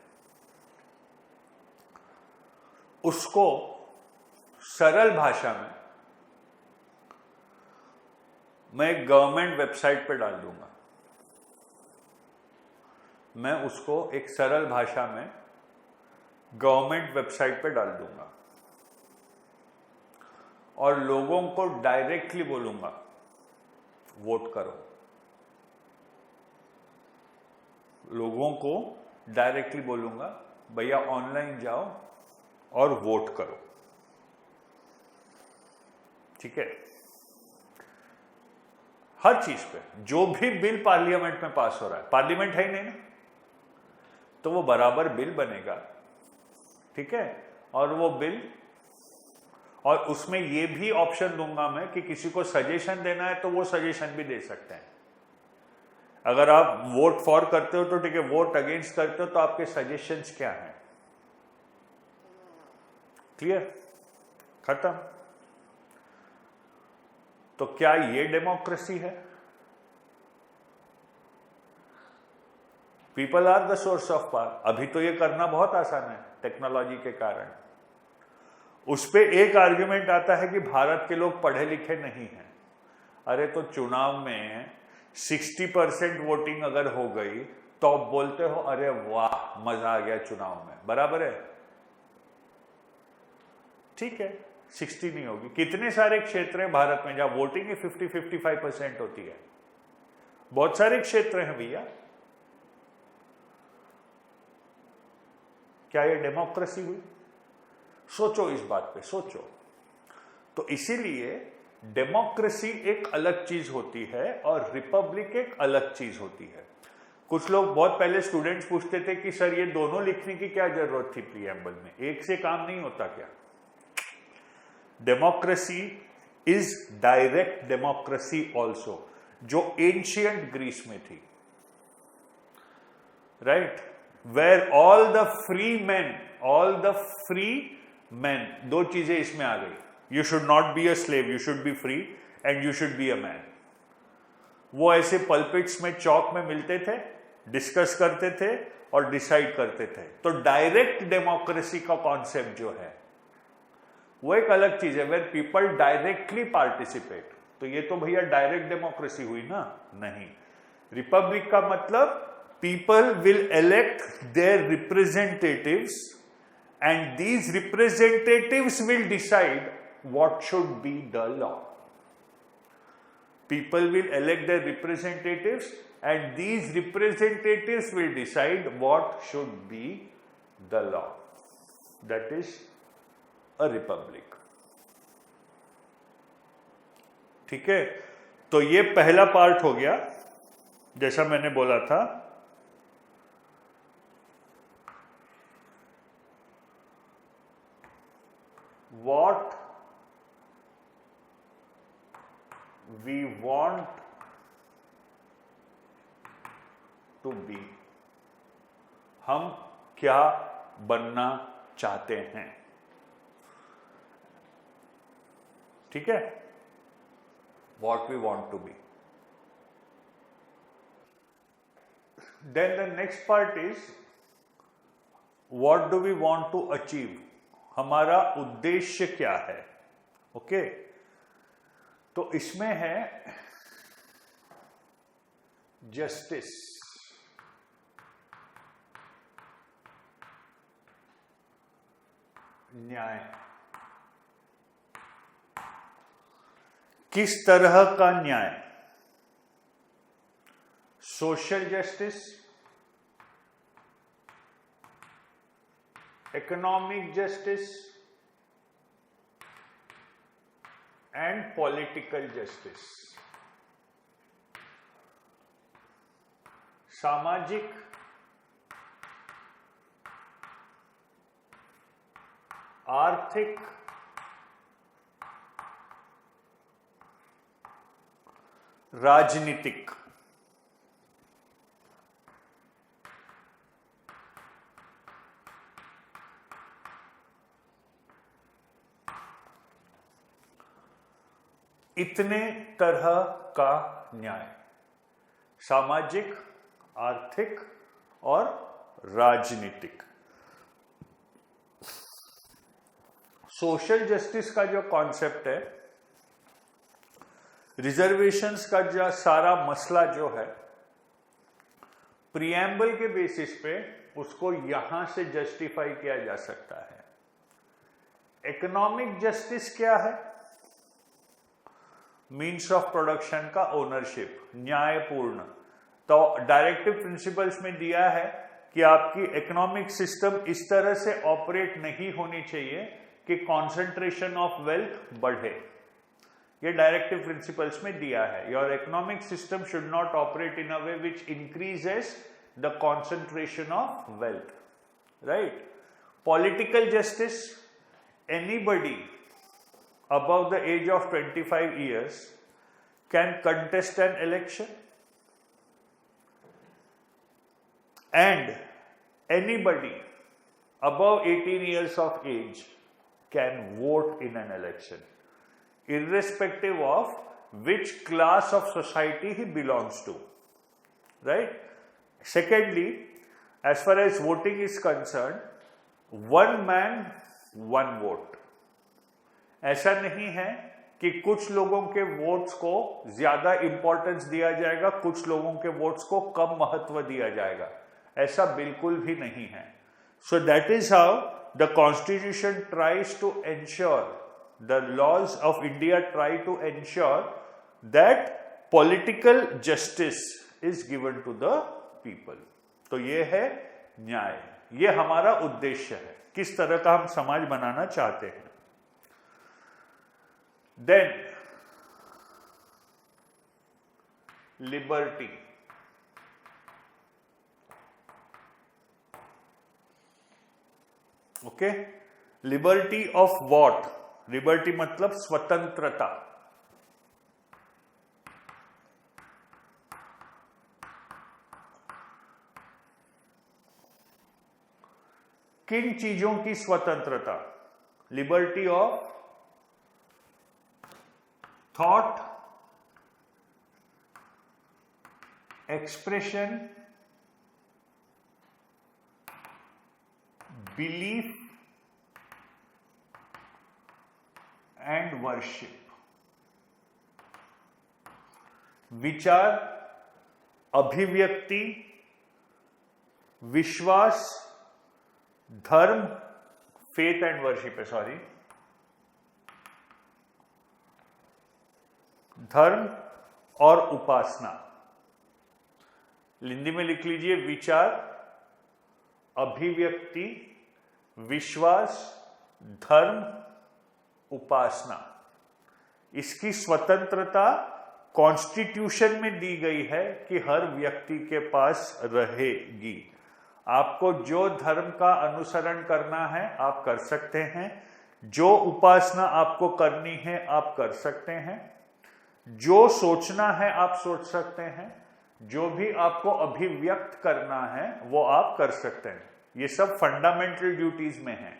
उसको सरल भाषा में मैं एक गवर्नमेंट वेबसाइट पे डाल दूंगा। मैं उसको एक सरल भाषा में गवर्नमेंट वेबसाइट पे डाल दूंगा और लोगों को डायरेक्टली बोलूंगा वोट करो। लोगों को डायरेक्टली बोलूंगा भैया ऑनलाइन जाओ और वोट करो, ठीक है। हर चीज पे, जो भी बिल पार्लियामेंट में पास हो रहा है, पार्लियामेंट है ही नहीं ना, तो वो बराबर बिल बनेगा, ठीक है। और वो बिल, और उसमें ये भी ऑप्शन दूंगा मैं कि किसी को सजेशन देना है तो वो सजेशन भी दे सकते हैं। अगर आप वोट फॉर करते हो तो ठीक है, वोट अगेंस्ट करते हो तो आपके सजेशंस क्या हैं, क्लियर, खत्म। तो क्या ये डेमोक्रेसी है? People are the source of power. अभी तो ये करना बहुत आसान है टेक्नोलॉजी के कारण। उस पे एक आर्ग्यूमेंट आता है कि भारत के लोग पढ़े लिखे नहीं हैं। अरे तो चुनाव में 60% वोटिंग अगर हो गई तो आप बोलते हो अरे वाह मजा आ गया चुनाव में, बराबर है, ठीक है। 60 नहीं होगी, कितने सारे क्षेत्र हैं भारत में जहां वोटिंग ही 50-55% होती है, बहुत सारे क्षेत्र हैं भैया। क्या ये डेमोक्रेसी हुई? सोचो इस बात पे, सोचो। तो इसीलिए डेमोक्रेसी एक अलग चीज होती है और रिपब्लिक एक अलग चीज होती है। कुछ लोग बहुत पहले स्टूडेंट्स पूछते थे कि सर ये दोनों लिखने की क्या जरूरत थी प्रीएम्बल में, एक से काम नहीं होता क्या? Democracy is direct democracy also, जो एंशियंट ग्रीस में थी, right, where all the free man, दो चीजें इसमें आ गई, you should not be a slave, you should be free and you should be a man. वो ऐसे पल्पिट्स में चौक में मिलते थे, डिस्कस करते थे और डिसाइड करते थे। तो डायरेक्ट डेमोक्रेसी का कॉन्सेप्ट जो है वो एक अलग चीज है, वेयर पीपल डायरेक्टली पार्टिसिपेट। तो ये तो भैया डायरेक्ट डेमोक्रेसी हुई ना? नहीं। रिपब्लिक का मतलब people will elect their representatives and these representatives will decide what should be the law. People will elect their representatives and these representatives will decide what should be the law. That is a republic. ठीक है, तो ये पहला part हो गया, जैसा मैंने बोला था। What we want to be, हम क्या बनना चाहते हैं, ठीक है, what we want to be. Then the next part is what do we want to achieve, हमारा उद्देश्य क्या है, ओके। तो इसमें है जस्टिस, न्याय। किस तरह का न्याय? Social justice, economic justice and political justice, सामाजिक, आर्थिक, राजनीतिक। इतने तरह का न्याय, सामाजिक, आर्थिक और राजनीतिक। सोशल जस्टिस का जो कॉन्सेप्ट है, रिजर्वेशंस का जो सारा मसला जो है, प्रीएम्बल के बेसिस पे उसको यहां से जस्टिफाई किया जा सकता है। इकोनॉमिक जस्टिस क्या है? मीन्स ऑफ प्रोडक्शन का ओनरशिप, न्यायपूर्ण। तो डायरेक्टिव प्रिंसिपल्स में दिया है कि आपकी इकोनॉमिक सिस्टम इस तरह से ऑपरेट नहीं होनी चाहिए कि कॉन्सेंट्रेशन ऑफ वेल्थ बढ़े। ये डायरेक्टिव प्रिंसिपल्स में दिया है, your economic system should not operate in a way which increases the concentration of wealth, right. Political justice, anybody above the age of 25 years can contest an election and anybody above 18 years of age can vote in an election irrespective of which class of society he belongs to, right. Secondly, as far as voting is concerned, one man one vote। ऐसा नहीं है कि कुछ लोगों के votes को ज्यादा importance दिया जाएगा, कुछ लोगों के वोट्स को कम महत्व दिया जाएगा, ऐसा बिल्कुल भी नहीं है। So that is how the constitution tries to ensure, the laws of India try to ensure that political justice is given to the people. तो ये है न्याय, ये हमारा उद्देश्य है, किस तरह का हम समाज बनाना चाहते हैं। Then liberty, okay, liberty of what? Liberty मतलब स्वतंत्रता, किन चीजों की स्वतंत्रता? Liberty of thought, expression, belief and worship. विचार, अभिव्यक्ति, विश्वास, धर्म, फेथ एंड वर्शिप है, सॉरी, धर्म और उपासना। हिंदी में लिख लीजिए, विचार, अभिव्यक्ति, विश्वास, धर्म, उपासना। इसकी स्वतंत्रता कॉन्स्टिट्यूशन में दी गई है कि हर व्यक्ति के पास रहेगी। आपको जो धर्म का अनुसरण करना है आप कर सकते हैं, जो उपासना आपको करनी है आप कर सकते हैं, जो सोचना है आप सोच सकते हैं, जो भी आपको अभिव्यक्त करना है वो आप कर सकते हैं। ये सब फंडामेंटल ड्यूटीज में है।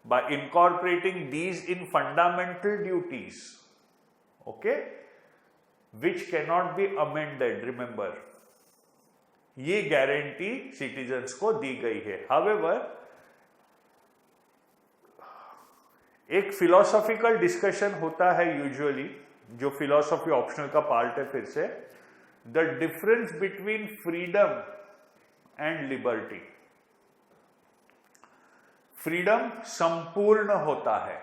Bye incorporating these in fundamental duties, okay, which can not be amended, remember, ये गारंटी सिटीजन्स को दी गई है। हाउएवर, एक फिलोसॉफिकल डिस्कशन होता है यूजुअली, जो फिलोसॉफी ऑप्शनल का पार्ट है, फिर से, the difference between freedom and liberty. Freedom संपूर्ण होता है,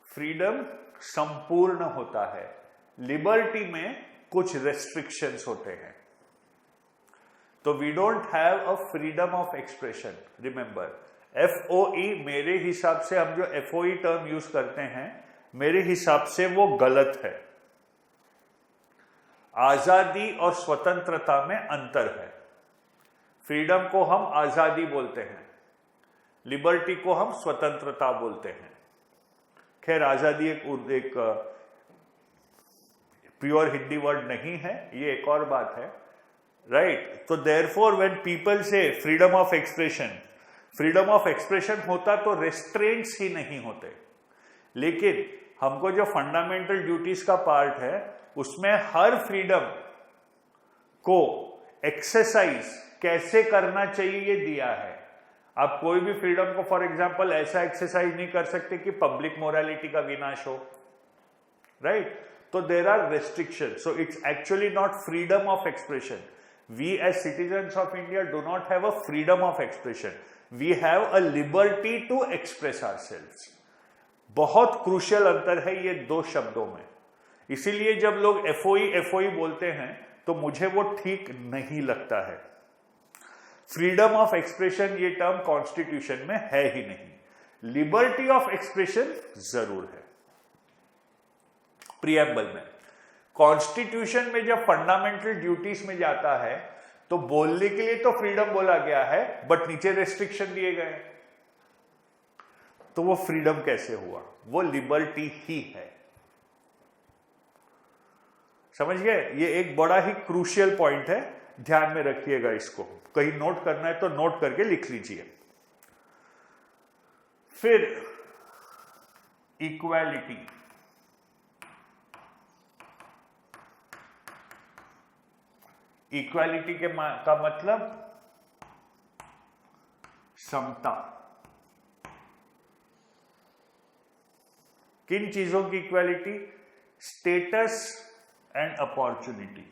फ्रीडम संपूर्ण होता है, लिबर्टी में कुछ रेस्ट्रिक्शंस होते हैं। तो we don't have a freedom of expression, remember. FOE, मेरे हिसाब से हम जो एफओई टर्म यूज करते हैं, मेरे हिसाब से वो गलत है। आजादी और स्वतंत्रता में अंतर है। फ्रीडम को हम आजादी बोलते हैं, लिबर्टी को हम स्वतंत्रता बोलते हैं। खैर, आजादी एक प्योर हिंदी वर्ड नहीं है, ये एक और बात है, राइट। तो देयरफॉर व्हेन पीपल से freedom of expression, freedom of expression होता तो रेस्ट्रेंट्स ही नहीं होते। लेकिन हमको जो फंडामेंटल ड्यूटीज का पार्ट है, उसमें हर फ्रीडम को एक्सरसाइज कैसे करना चाहिए ये दिया है। आप कोई भी फ्रीडम को फॉर एग्जांपल ऐसा एक्सरसाइज नहीं कर सकते कि पब्लिक मोरालिटी का विनाश हो, राइट। तो there are restriction, so it's actually not freedom of expression. We as citizens of India do not have a freedom of expression, we have a liberty to express ourselves. बहुत crucial अंतर है ये दो शब्दों में। इसीलिए जब लोग एफओई बोलते हैं तो मुझे वो ठीक नहीं लगता है। फ्रीडम ऑफ एक्सप्रेशन ये टर्म कॉन्स्टिट्यूशन में है ही नहीं, लिबर्टी ऑफ एक्सप्रेशन जरूर है प्रिएम्बल में। कॉन्स्टिट्यूशन में जब फंडामेंटल ड्यूटीज में जाता है तो बोलने के लिए तो फ्रीडम बोला गया है, बट नीचे रेस्ट्रिक्शन दिए गए, तो वो फ्रीडम कैसे हुआ? वो लिबर्टी ही है। समझ गए? ये एक बड़ा ही क्रूशियल पॉइंट है, ध्यान में रखिएगा इसको। कहीं नोट करना है तो नोट करके लिख लीजिए। फिर इक्वालिटी, इक्वालिटी का मतलब समता। किन चीजों की equality? Status and opportunity,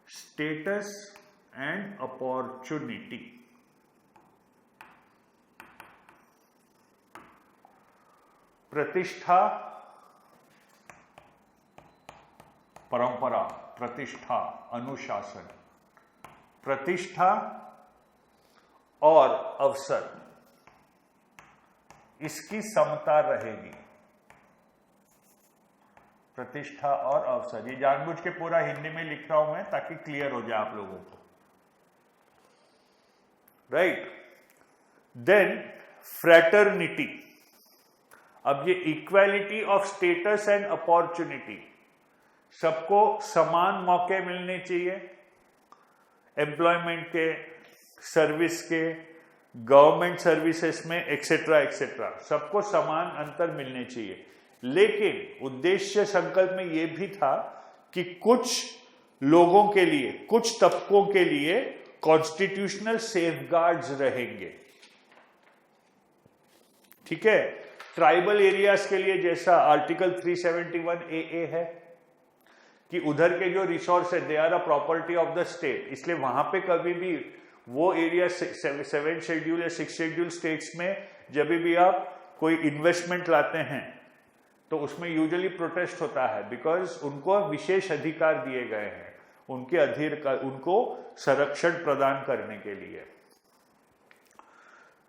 status and opportunity. प्रतिष्ठा, परंपरा, प्रतिष्ठा, अनुशासन, प्रतिष्ठा और अवसर, इसकी समता रहेगी। प्रतिष्ठा और अवसर, ये जानबूझ के पूरा हिंदी में लिख रहा हूं मैं ताकि क्लियर हो जाए आप लोगों को, राइट। Then fraternity. अब ये equality of status and opportunity, सबको समान मौके मिलने चाहिए, एम्प्लॉयमेंट के, सर्विस के, गवर्नमेंट सर्विसेज में एक्सेट्रा एक्सेट्रा, सबको समान अंतर मिलने चाहिए। लेकिन उद्देश्य संकल्प में यह भी था कि कुछ लोगों के लिए, कुछ तबकों के लिए कॉन्स्टिट्यूशनल सेफगार्ड्स रहेंगे। ठीक है, ट्राइबल एरियाज के लिए जैसा आर्टिकल 371AA है कि उधर के जो रिसोर्स है they are a property of the state, इसलिए वहां पे कभी भी वो एरिया 7 शेड्यूल या 6 शेड्यूल स्टेट्स में जब भी आप कोई इन्वेस्टमेंट लाते हैं तो उसमें यूजुअली प्रोटेस्ट होता है, बिकॉज उनको विशेष अधिकार दिए गए हैं उनके अधिकार, उनको संरक्षण प्रदान करने के लिए।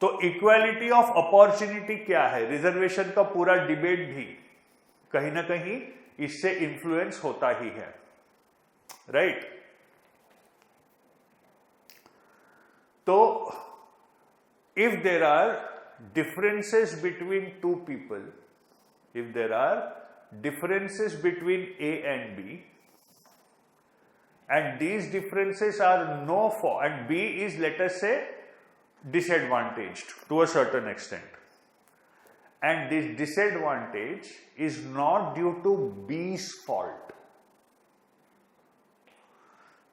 तो इक्वालिटी ऑफ अपॉर्चुनिटी क्या है, रिजर्वेशन का पूरा डिबेट भी कहीं ना कहीं इससे इंफ्लुएंस होता ही है, राइट। तो if there are differences between two people, if there are differences between A and B, and these differences are no fault, and B is, let us say, disadvantaged to a certain extent, and this disadvantage is not due to B's fault.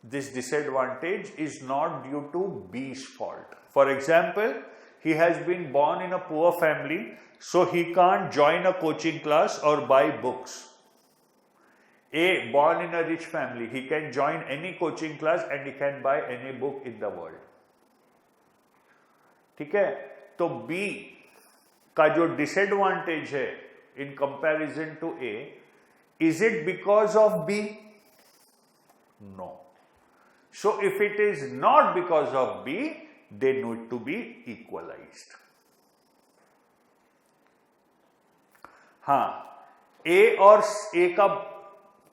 This disadvantage is not due to B's fault. For example, he has been born in a poor family, so he can't join a coaching class or buy books. A, born in a rich family, he can join any coaching class and he can buy any book in the world. ठीक है, तो B का जो disadvantage है in comparison to A, is it because of B? No. So if it is not because of B, they need to be equalized. हाँ, A और A का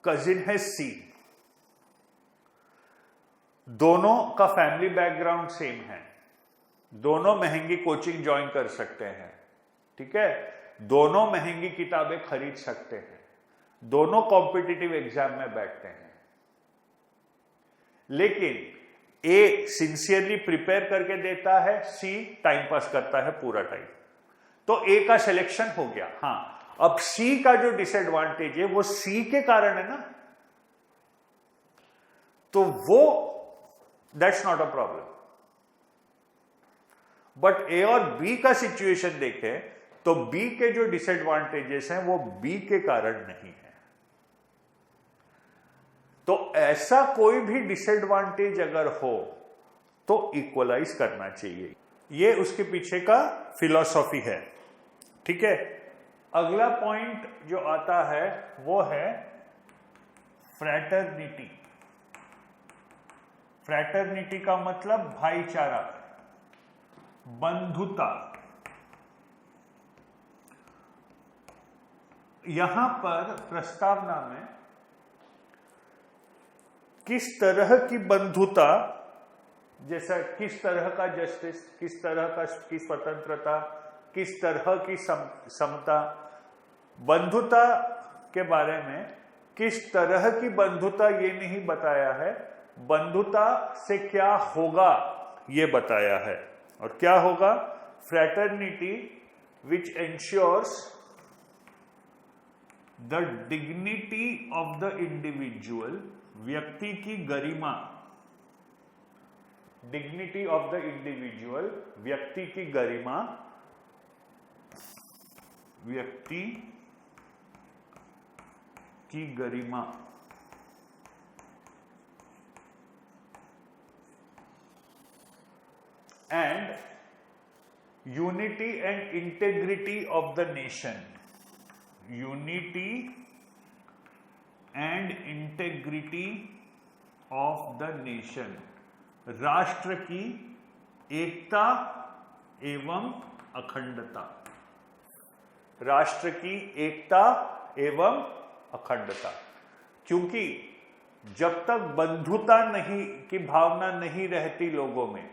cousin है C, दोनों का फैमिली बैकग्राउंड सेम है, दोनों महंगी कोचिंग ज्वाइन कर सकते हैं, ठीक है, दोनों महंगी किताबें खरीद सकते हैं, दोनों कॉम्पिटिटिव एग्जाम में बैठते हैं, लेकिन A सिंसियरली प्रिपेयर करके देता है, C टाइम पास करता है पूरा टाइम, तो A का सिलेक्शन हो गया। हाँ, अब C का जो डिसएडवांटेज है वो C के कारण है ना, तो वो that's not a problem. But A और B का सिचुएशन देखें तो B के जो डिसएडवांटेजेस हैं वो B के कारण नहीं है। तो ऐसा कोई भी डिसएडवांटेज अगर हो तो इक्वलाइज करना चाहिए, ये उसके पीछे का फिलॉसफी है, ठीक है। अगला पॉइंट जो आता है वो है फ्रैटर्निटी। फ्रैटर्निटी का मतलब भाईचारा, बंधुता। यहां पर प्रस्तावना में किस तरह की बंधुता, जैसा किस तरह का जस्टिस, किस तरह की स्वतंत्रता, किस तरह की समता, बंधुता के बारे में किस तरह की बंधुता ये नहीं बताया है, बंधुता से क्या होगा ये बताया है। और क्या होगा? Fraternity which ensures the dignity of the individual, व्यक्ति की गरिमा, डिग्निटी ऑफ द इंडिविजुअल, व्यक्ति की गरिमा, व्यक्ति की गरिमा, and unity and integrity of the nation, unity and integrity of the nation, राष्ट्र की एकता एवं अखंडता, राष्ट्र की एकता एवं अखंडता। क्योंकि जब तक बंधुता नहीं की भावना नहीं रहती लोगों में,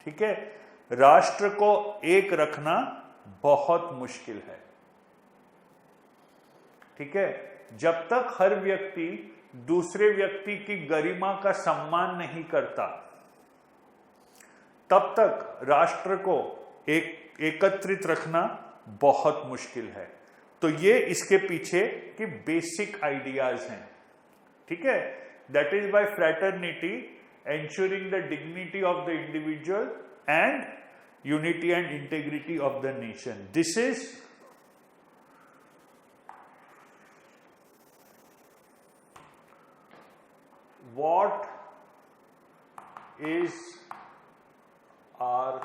ठीक है, राष्ट्र को एक रखना बहुत मुश्किल है, ठीक है। जब तक हर व्यक्ति दूसरे व्यक्ति की गरिमा का सम्मान नहीं करता, तब तक राष्ट्र को एकत्रित रखना बहुत मुश्किल है। तो ये इसके पीछे की बेसिक आइडियाज हैं, ठीक है। That is by fraternity ensuring the dignity of the individual and unity and integrity of the nation. This is what is our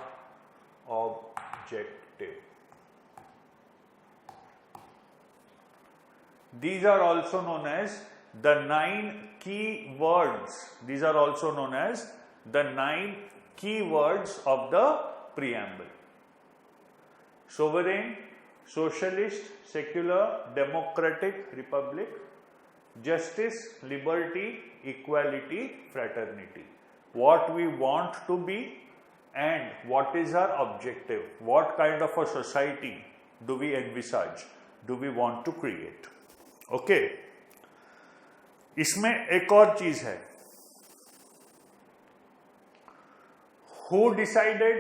objective. These are also known as the 9 key words. These are also known as the 9 key words of the preamble. Sovereign, socialist, secular, democratic, republic, justice, liberty, equality, fraternity. What we want to be and what is our objective. What kind of a society do we envisage, do we want to create. Okay. इसमें एक और चीज है, who decided,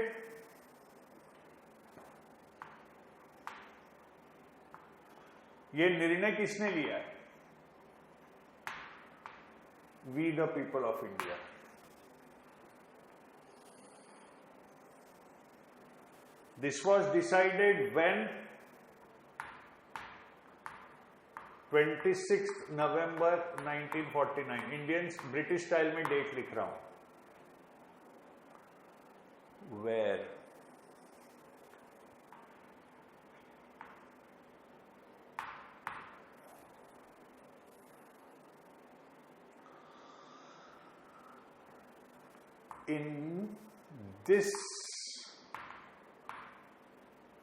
ये निर्णय किसने लिया है? We the people of India. This was decided when 26 November 1949। Indian British style में डेट लिख रहा हूं। Where in this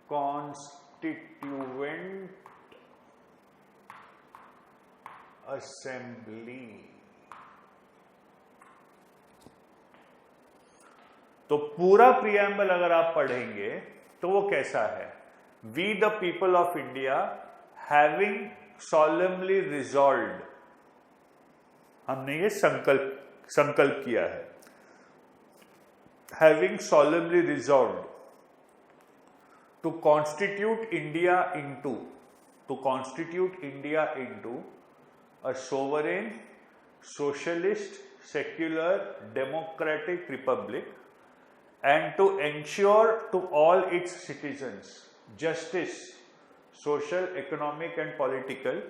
constituent assembly. तो पूरा प्रीएम्बल अगर आप पढ़ेंगे तो वो कैसा है? We the people of India having solemnly resolved, हमने ये संकल्प किया है, having solemnly resolved to constitute India into a sovereign, socialist, secular, democratic republic, and to ensure to all its citizens justice, social, economic and political,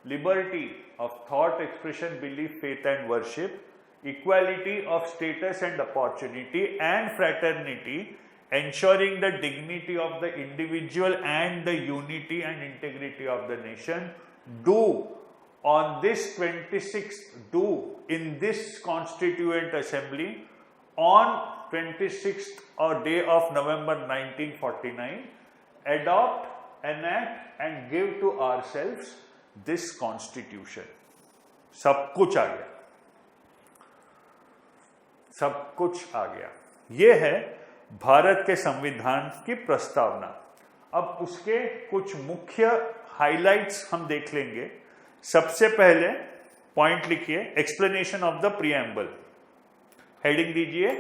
liberty of thought, expression, belief, faith and worship, equality of status and opportunity, and fraternity, ensuring the dignity of the individual and the unity and integrity of the nation, do on this 26th, do in this constituent assembly on 26th or day of November 1949, adopt, enact and give to ourselves this constitution. सब कुछ आ गया, सब कुछ आ गया। ये है भारत के संविधान की प्रस्तावना। अब उसके कुछ मुख्य हाइलाइट्स हम देख लेंगे। सबसे पहले पॉइंट लिखिए, explanation of the preamble. Heading दीजिए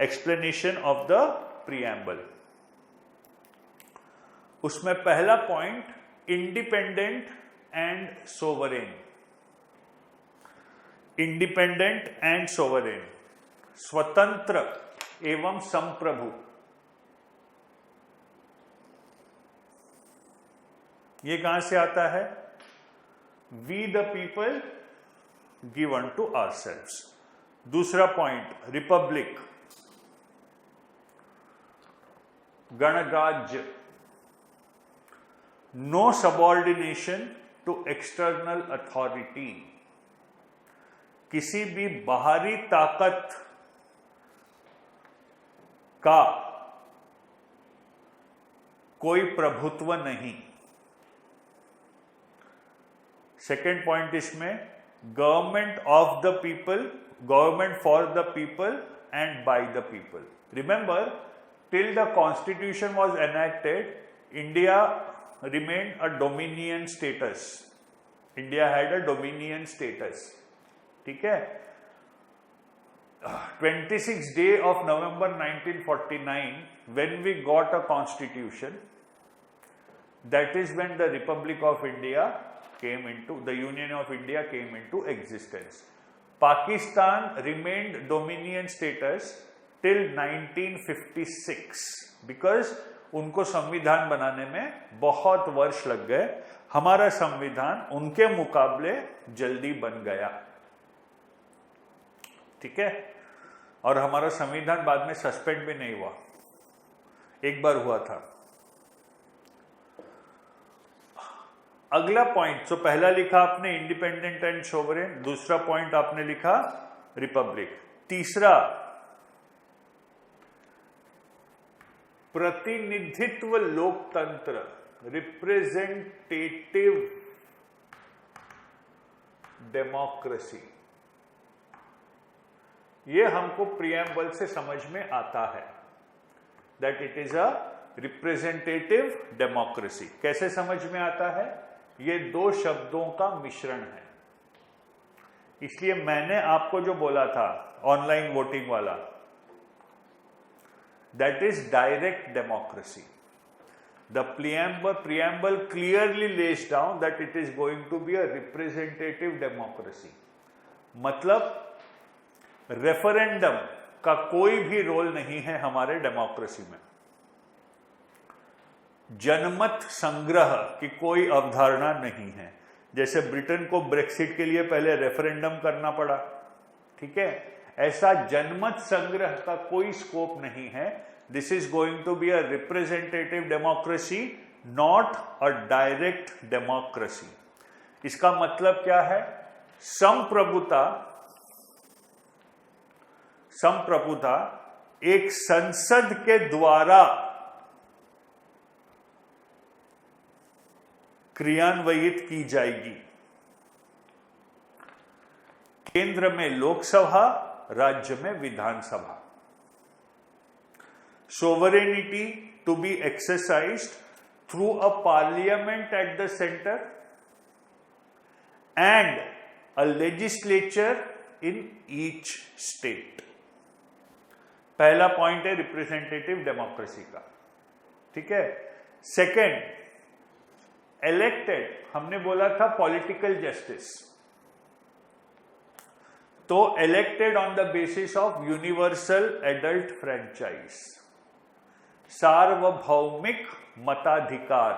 एक्सप्लेनेशन ऑफ द प्रीएम्बल। उसमें पहला point independent and sovereign. Independent and sovereign, स्वतंत्र एवं संप्रभु। ये कहां से आता है? We the people give unto ourselves. दूसरा पॉइंट रिपब्लिक, गणराज्य, no subordination to external authority. किसी भी बाहरी ताकत का कोई प्रभुत्व नहीं। सेकेंड पॉइंट इसमें government of the people, government for the people and by the people. Remember, till the constitution was enacted, India remained a dominion status. India had a dominion status. ठीक है। 26 day of November 1949 when we got a constitution, that is when the Republic of India came into, the Union of India came into existence. Pakistan remained dominion status till 1956 because उनको संविधान बनाने में बहुत वर्ष लग गए। हमारा संविधान उनके मुकाबले जल्दी बन गया, ठीक है। और हमारा संविधान बाद में सस्पेंड भी नहीं हुआ, एक बार हुआ था। अगला पॉइंट, तो पहला लिखा आपने इंडिपेंडेंट एंड सोवरेन, दूसरा पॉइंट आपने लिखा रिपब्लिक, तीसरा प्रतिनिधित्व लोकतंत्र, रिप्रेजेंटेटिव डेमोक्रेसी। ये हमको प्रियम्बल से समझ में आता है that it is a representative democracy. कैसे समझ में आता है? ये दो शब्दों का मिश्रण है। इसलिए मैंने आपको जो बोला था ऑनलाइन वोटिंग वाला, that is direct democracy. The preamble clearly lays down that it is going to be a representative democracy। मतलब रेफरेंडम का कोई भी रोल नहीं है हमारे डेमोक्रेसी में। जनमत संग्रह की कोई अवधारणा नहीं है। जैसे ब्रिटेन को ब्रेक्सिट के लिए पहले रेफरेंडम करना पड़ा, ठीक है, ऐसा जनमत संग्रह का कोई स्कोप नहीं है। This is going to be a representative democracy, not a direct democracy. इसका मतलब क्या है? संप्रभुता एक संसद के द्वारा क्रियान्वित की जाएगी। केंद्र में लोकसभा, राज्य में Vidhan Sabha. Sovereignty to be exercised through a parliament at the centre and a legislature in each state. पहला पॉइंट है रिप्रेजेंटेटिव डेमोक्रेसी का, ठीक है। सेकेंड, इलेक्टेड, हमने बोला था पॉलिटिकल जस्टिस, तो elected on the basis of universal adult franchise, सार्वभौमिक मताधिकार,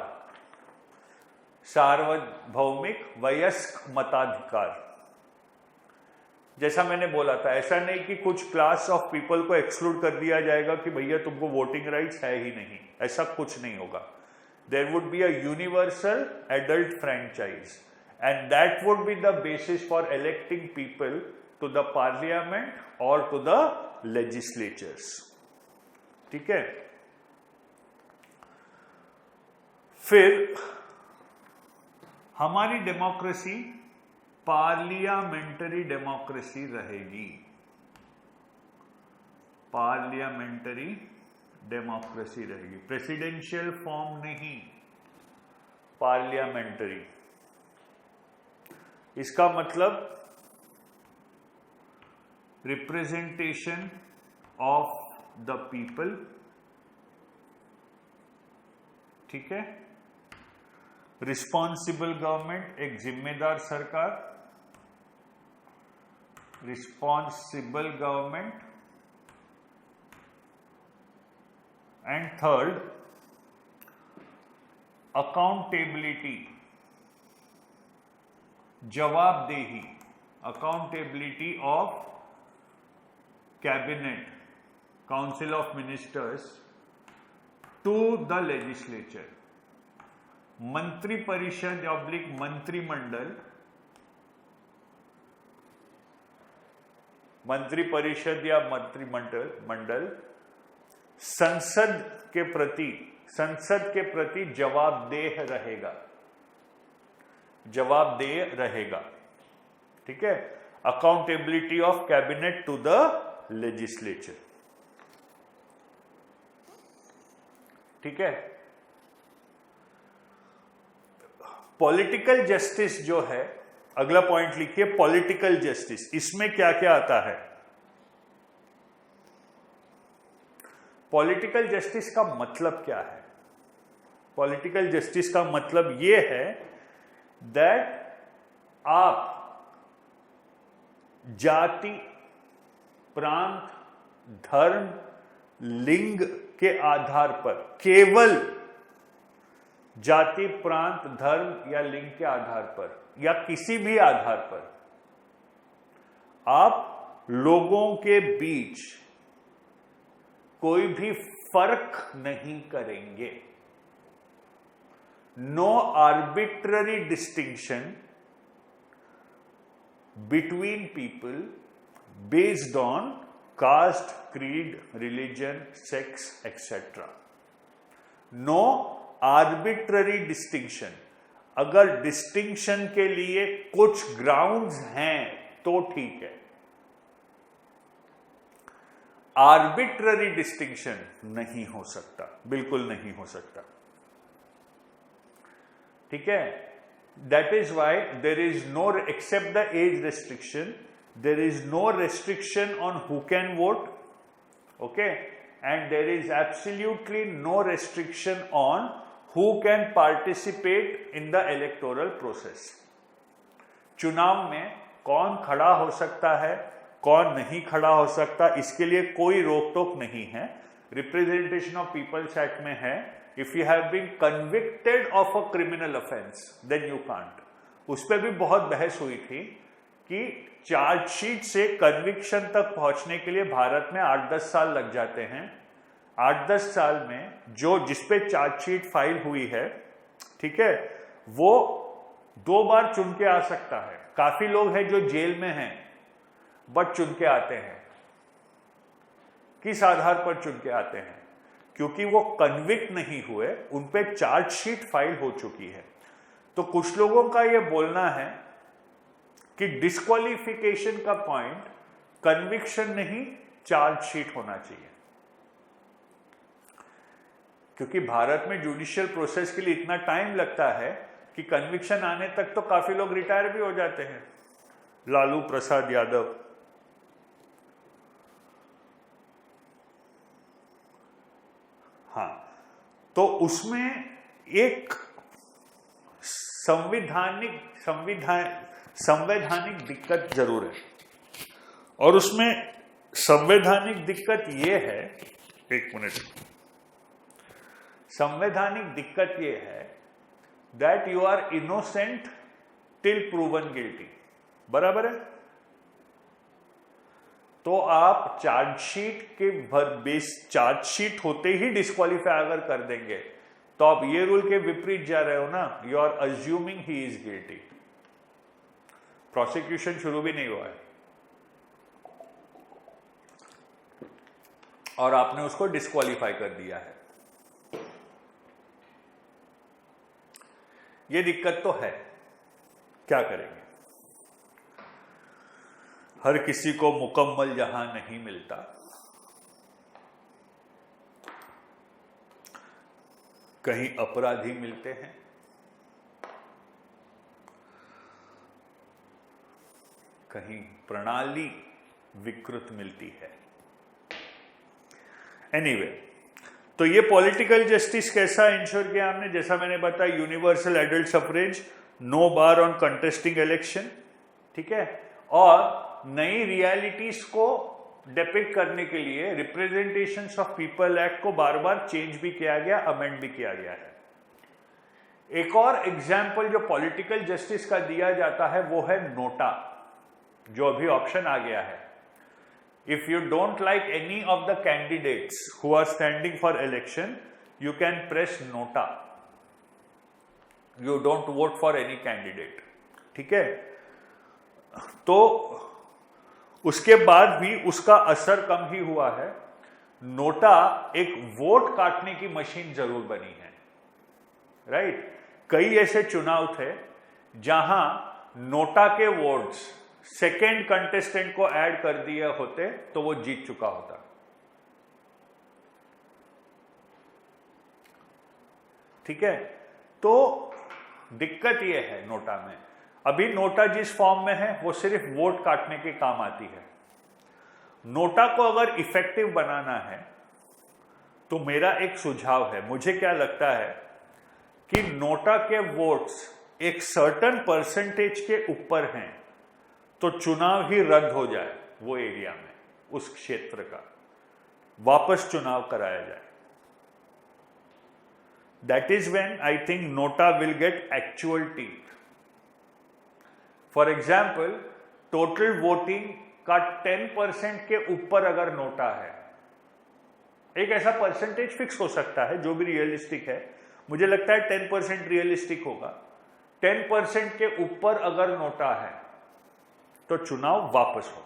सार्वभौमिक वयस्क मताधिकार। जैसा मैंने बोला था, ऐसा नहीं कि कुछ क्लास ऑफ पीपल को एक्सक्लूड कर दिया जाएगा कि भैया तुमको वोटिंग राइट्स है ही नहीं, ऐसा कुछ नहीं होगा। There would be a universal adult franchise and that would be the basis for electing people to the parliament और टू द लेजिस्लेचर्स, ठीक है। फिर हमारी डेमोक्रेसी पार्लियामेंटरी डेमोक्रेसी रहेगी। पार्लियामेंटरी डेमोक्रेसी रहेगी, प्रेसिडेंशियल फॉर्म नहीं, पार्लियामेंटरी। इसका मतलब रिप्रेजेंटेशन ऑफ द पीपल, ठीक है। रिस्पॉन्सिबल गवर्नमेंट, एक जिम्मेदार सरकार, responsible government. And third, accountability, जवाबदेही, accountability of cabinet, council of ministers to the legislature. मंत्रिपरिषद ऑब्लिक मंत्रिमंडल, मंत्रिपरिषद या मंत्रिमंडल संसद के प्रति जवाबदेह रहेगा, ठीक है। Accountability of cabinet to the legislature, ठीक है। पॉलिटिकल जस्टिस जो है, अगला पॉइंट लिखिए पॉलिटिकल जस्टिस। इसमें क्या क्या आता है? पॉलिटिकल जस्टिस का मतलब क्या है? पॉलिटिकल जस्टिस का मतलब यह है दैट आप जाति, प्रांत, धर्म, लिंग के आधार पर, केवल जाति, प्रांत, धर्म या लिंग के आधार पर या किसी भी आधार पर आप लोगों के बीच कोई भी फर्क नहीं करेंगे। No arbitrary distinction between people based on caste, creed, religion, sex, etc. No arbitrary distinction. अगर डिस्टिंक्शन के लिए कुछ ग्राउंड्स हैं तो ठीक है, आर्बिट्ररी डिस्टिंक्शन नहीं हो सकता, बिल्कुल नहीं हो सकता। ठीक है? That is why there is no, except the age restriction, there is no restriction on who can vote, okay, and there is absolutely no restriction on who can participate in the electoral process. चुनाव में कौन खड़ा हो सकता है, कौन नहीं खड़ा हो सकता, इसके लिए कोई रोक टोक नहीं है। रिप्रेजेंटेशन ऑफ पीपल्स एक्ट में है, if you have been convicted of a criminal offense then you can't। उस पर भी बहुत बहस हुई थी कि चार्जशीट से कन्विक्शन तक पहुंचने के लिए भारत में 8-10 साल लग जाते हैं। 8-10 साल में जो जिसपे चार्जशीट फाइल हुई है, ठीक है, वो 2 बार चुन के आ सकता है। काफी लोग हैं जो जेल में हैं बट चुन के आते हैं। किस आधार पर चुन के आते हैं? क्योंकि वो कन्विक्ट नहीं हुए, उन पे चार्जशीट फाइल हो चुकी है। तो कुछ लोगों का ये बोलना है कि डिस्क्वालिफिकेशन का पॉइंट कन्विक्शन नहीं, चार्जशीट होना चाहिए। क्योंकि भारत में जुडिशियल प्रोसेस के लिए इतना टाइम लगता है कि कन्विक्शन आने तक तो काफी लोग रिटायर भी हो जाते हैं। लालू प्रसाद यादव, हाँ, तो उसमें एक संवैधानिक दिक्कत जरूर है। और उसमें संवैधानिक दिक्कत यह है, एक मिनट, संवैधानिक दिक्कत यह है that you are innocent till proven guilty. बराबर है? तो आप चार्जशीट के बेस, चार्जशीट होते ही डिस्क्वालीफाई अगर कर देंगे तो आप ये रूल के विपरीत जा रहे हो ना, you are assuming he is guilty. Prosecution शुरू भी नहीं हुआ है और आपने उसको डिस्क्वालीफाई कर दिया है। ये दिक्कत तो है, क्या करेंगे? हर किसी को मुकम्मल जहां नहीं मिलता। कहीं अपराधी मिलते हैं, कहीं प्रणाली विकृत मिलती है। एनीवे, तो ये पॉलिटिकल जस्टिस कैसा इंश्योर किया हमने? जैसा मैंने बताया, universal adult suffrage, no bar on contesting election, ठीक है। और नई रियलिटीज को डिपिक्ट करने के लिए रिप्रेजेंटेशंस ऑफ पीपल एक्ट को बार बार चेंज भी किया गया, अमेंड भी किया गया है। एक और एग्जाम्पल जो पॉलिटिकल जस्टिस का दिया जाता है वो है नोटा, जो अभी ऑप्शन आ गया है। If you don't like any of the candidates who are standing for election, you can press NOTA, you don't vote for any candidate, ठीक है। तो उसके बाद भी उसका असर कम ही हुआ है। नोटा एक वोट काटने की मशीन जरूर बनी है, राइट। कई ऐसे चुनाव थे जहां नोटा के वोट्स सेकेंड कंटेस्टेंट को ऐड कर दिए होते तो वो जीत चुका होता, ठीक है। तो दिक्कत यह है नोटा में। अभी नोटा जिस फॉर्म में है वो सिर्फ वोट काटने के काम आती है। नोटा को अगर इफेक्टिव बनाना है तो मेरा एक सुझाव है, मुझे क्या लगता है कि नोटा के वोट्स एक सर्टेन परसेंटेज के ऊपर हैं तो चुनाव ही रद्द हो जाए, वो एरिया में, उस क्षेत्र का वापस चुनाव कराया जाए। That is when I think NOTA will get actual teeth. For example, total voting का 10% के ऊपर अगर नोटा है, एक ऐसा परसेंटेज फिक्स हो सकता है जो भी रियलिस्टिक है, मुझे लगता है 10% रियलिस्टिक होगा। 10% के ऊपर अगर नोटा है तो चुनाव वापस हो,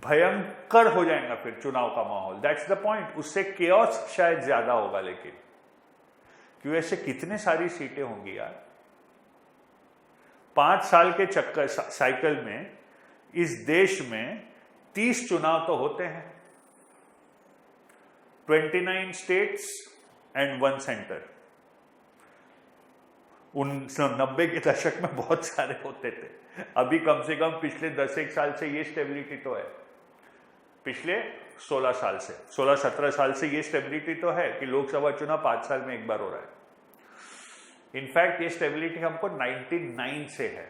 भयंकर हो जाएगा फिर चुनाव का माहौल। That's the point. उससे केओस शायद ज्यादा होगा, लेकिन क्यों, ऐसे कितने सारी सीटें होंगी यार। 5 साल के चक्कर साइकिल में इस देश में 30 चुनाव तो होते हैं, 29 स्टेट्स एंड 1 सेंटर। 1990 के दशक में बहुत सारे होते थे, अभी कम से कम पिछले 10-1 साल से ये स्टेबिलिटी तो है। पिछले 16 साल से, 16-17 साल से ये स्टेबिलिटी तो है कि लोकसभा चुनाव 5 साल में एक बार हो रहा है। इनफैक्ट ये स्टेबिलिटी हमको 99 से है।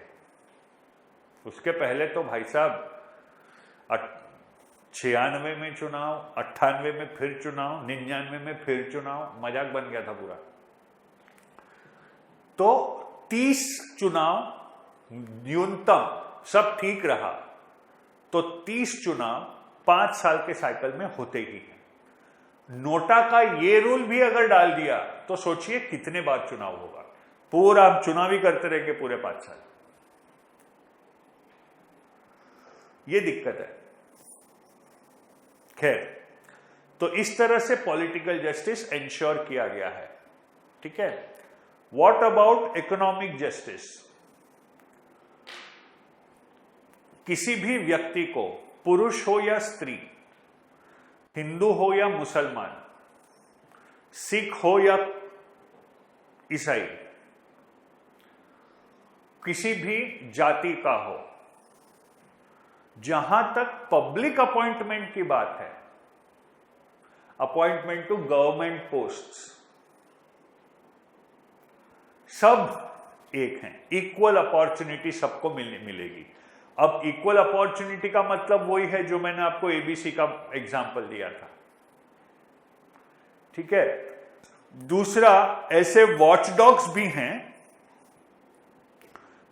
उसके पहले तो भाई साहब 96 में चुनाव, 98 में फिर चुनाव, 99 में फिर चुनाव, मजाक बन गया था पूरा। तो 30 चुनाव न्यूनतम, सब ठीक रहा तो 30 चुनाव 5 साल के साइकिल में होते ही हैं। नोटा का ये रूल भी अगर डाल दिया तो सोचिए कितने बार चुनाव होगा। पूरा हम चुनाव ही करते रहेंगे पूरे 5 साल। ये दिक्कत है। खैर, तो इस तरह से पॉलिटिकल जस्टिस इंश्योर किया गया है। ठीक है। What about economic justice? किसी भी व्यक्ति को, पुरुष हो या स्त्री, हिंदू हो या मुसलमान, सिख हो या ईसाई, किसी भी जाति का हो, जहां तक पब्लिक अपॉइंटमेंट की बात है, अपॉइंटमेंट टू गवर्नमेंट पोस्ट्स, सब एक हैं। इक्वल अपॉर्चुनिटी सबको मिलेगी। अब इक्वल अपॉर्चुनिटी का मतलब वही है जो मैंने आपको एबीसी का एग्जांपल दिया था। ठीक है। दूसरा, ऐसे वॉचडॉग्स भी हैं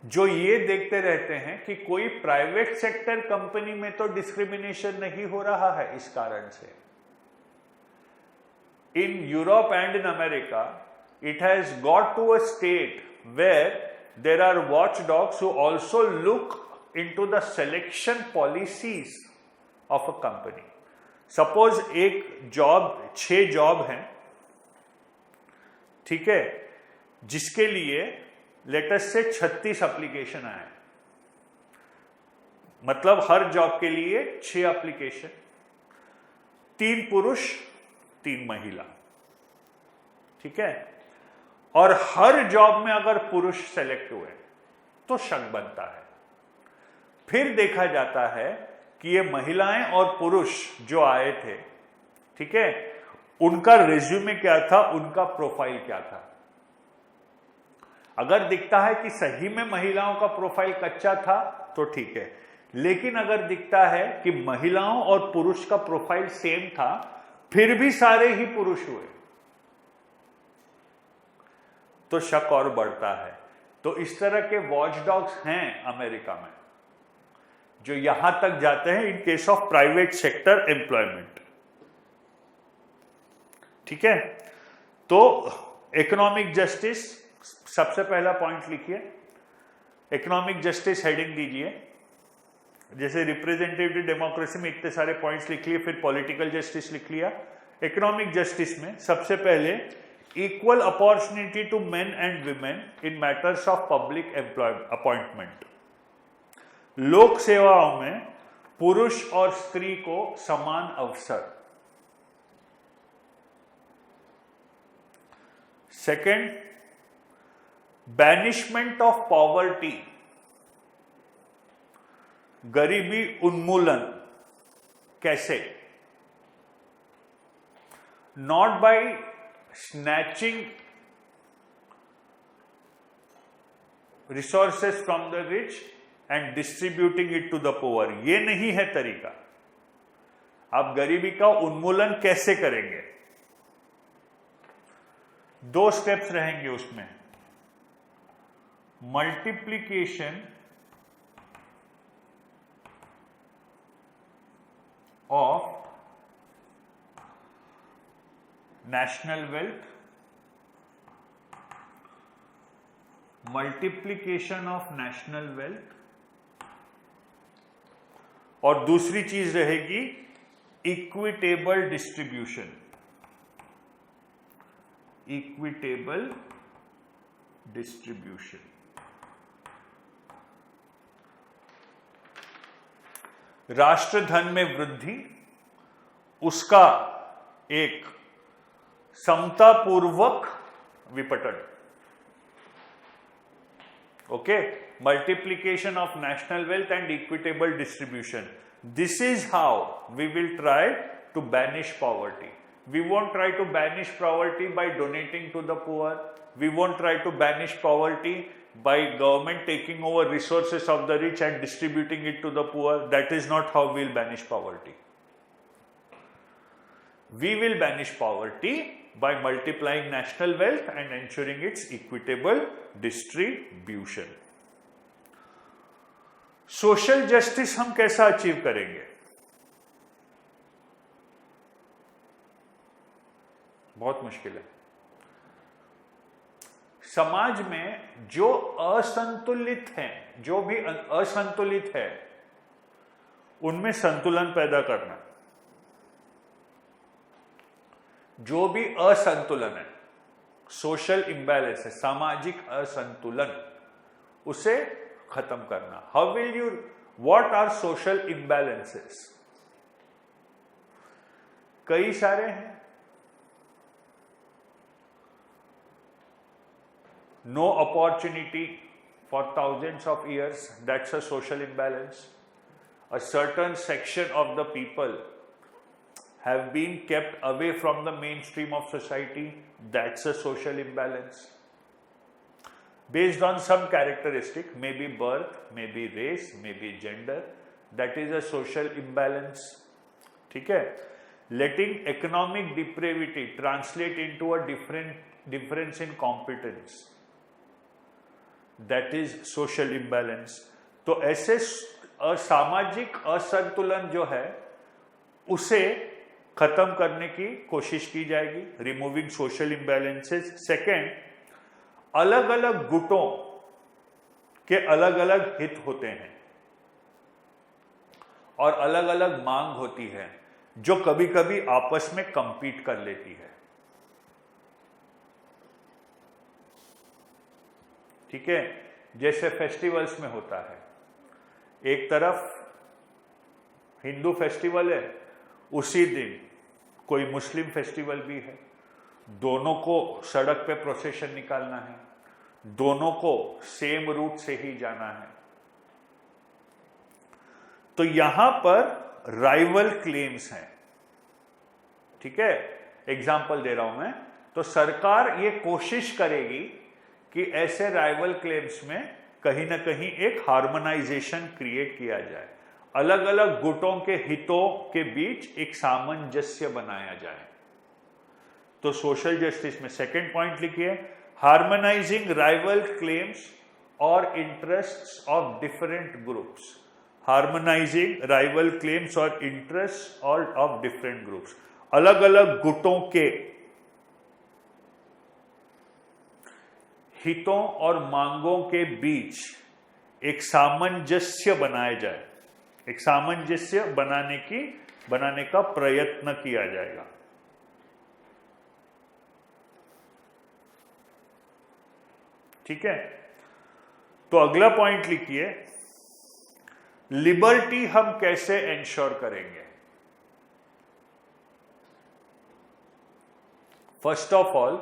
जो ये देखते रहते हैं कि कोई प्राइवेट सेक्टर कंपनी में तो डिस्क्रिमिनेशन नहीं हो रहा है। इस कारण से in Europe and in America it has got to a state where there are watchdogs who also look into the selection policies of a company. Suppose एक जॉब, 6 जॉब हैं, ठीक है, जिसके लिए लेटेस्ट से 36 एप्लीकेशन आए, मतलब हर जॉब के लिए 6 एप्लीकेशन, 3 पुरुष 3 महिला। ठीक है। और हर जॉब में अगर पुरुष सेलेक्ट हुए तो शक बनता है। फिर देखा जाता है कि ये महिलाएं और पुरुष जो आए थे, ठीक है, उनका रिज्यूमे क्या था, उनका प्रोफाइल क्या था। अगर दिखता है कि सही में महिलाओं का प्रोफाइल कच्चा था तो ठीक है, लेकिन अगर दिखता है कि महिलाओं और पुरुष का प्रोफाइल सेम था, फिर भी सारे ही पुरुष हुए, तो शक और बढ़ता है। तो इस तरह के वॉचडॉग्स हैं अमेरिका में, जो यहां तक जाते हैं in case of private sector employment. ठीक है। तो इकोनॉमिक जस्टिस, सबसे पहला पॉइंट लिखिए, इकोनॉमिक जस्टिस हेडिंग दीजिए। जैसे रिप्रेजेंटेटिव डेमोक्रेसी में इतने सारे पॉइंट्स लिख लिए, फिर पॉलिटिकल जस्टिस लिख लिया। इकोनॉमिक जस्टिस में सबसे पहले equal opportunity to men and women in matters of public appointment. लोक सेवाओं में पुरुष और स्त्री को समान अवसर। सेकंड, बैनिशमेंट ऑफ पॉवर्टी, गरीबी उन्मूलन कैसे? Not by snatching resources from the rich and distributing it to the poor, ये नहीं है तरीका। आप गरीबी का उन्मूलन कैसे करेंगे? 2 स्टेप्स रहेंगे उसमें। Multiplication of national wealth, multiplication of national wealth, और दूसरी चीज रहेगी इक्विटेबल डिस्ट्रीब्यूशन, इक्विटेबल डिस्ट्रीब्यूशन। राष्ट्रधन में वृद्धि, उसका एक समतापूर्वक विपटन। Okay, multiplication of national wealth and equitable distribution. This is how we will try to banish poverty. We won't try to banish poverty by donating to the poor. We won't try to banish poverty by government taking over resources of the rich and distributing it to the poor. That is not how we will banish poverty. We will banish poverty by multiplying national wealth and ensuring its equitable distribution. Social justice हम कैसा achieve करेंगे? बहुत मुश्किल है। समाज में जो असंतुलित हैं, जो भी असंतुलित है, उनमें संतुलन पैदा करना। जो भी असंतुलन है, सोशल इम्बैलेंस है, सामाजिक असंतुलन, उसे खत्म करना। How will you, what are social imbalances? कई सारे हैं। No opportunity for thousands of years, that's a social imbalance. A certain section of the people have been kept away from the mainstream of society, that's a social imbalance. Based on some characteristic, maybe birth, maybe race, maybe gender, that is a social imbalance. ठीक है? Letting economic depravity translate into a difference in competence, that is social imbalance. तो ऐसे सामाजिक असंतुलन जो है, उसे खत्म करने की कोशिश की जाएगी, रिमूविंग सोशल इम्बैलेंसेस। सेकेंड, अलग अलग गुटों के अलग अलग हित होते हैं और अलग अलग मांग होती है, जो कभी कभी आपस में कंपीट कर लेती है। ठीक है? जैसे फेस्टिवल्स में होता है, एक तरफ हिंदू फेस्टिवल है, उसी दिन कोई मुस्लिम फेस्टिवल भी है, दोनों को सड़क पे प्रोसेशन निकालना है, दोनों को सेम रूट से ही जाना है। तो यहां पर राइवल क्लेम्स हैं। ठीक है? एग्जाम्पल दे रहा हूं मैं। तो सरकार ये कोशिश करेगी कि ऐसे राइवल क्लेम्स में कहीं ना कहीं एक हार्मोनाइजेशन क्रिएट किया जाए, अलग अलग गुटों के हितों के बीच एक सामंजस्य बनाया जाए। तो सोशल जस्टिस में सेकंड पॉइंट लिखिए, हार्मोनाइजिंग राइवल क्लेम्स और interests of different groups. Harmonising rival claims और इंटरेस्ट ऑफ डिफरेंट ग्रुप्स, अलग अलग गुटों के हितों और मांगों के बीच एक सामंजस्य बनाया जाए, एक सामंजस्य बनाने का प्रयत्न किया जाएगा। ठीक है? तो अगला पॉइंट लिखिए, लिबर्टी हम कैसे एंश्योर करेंगे? फर्स्ट ऑफ ऑल,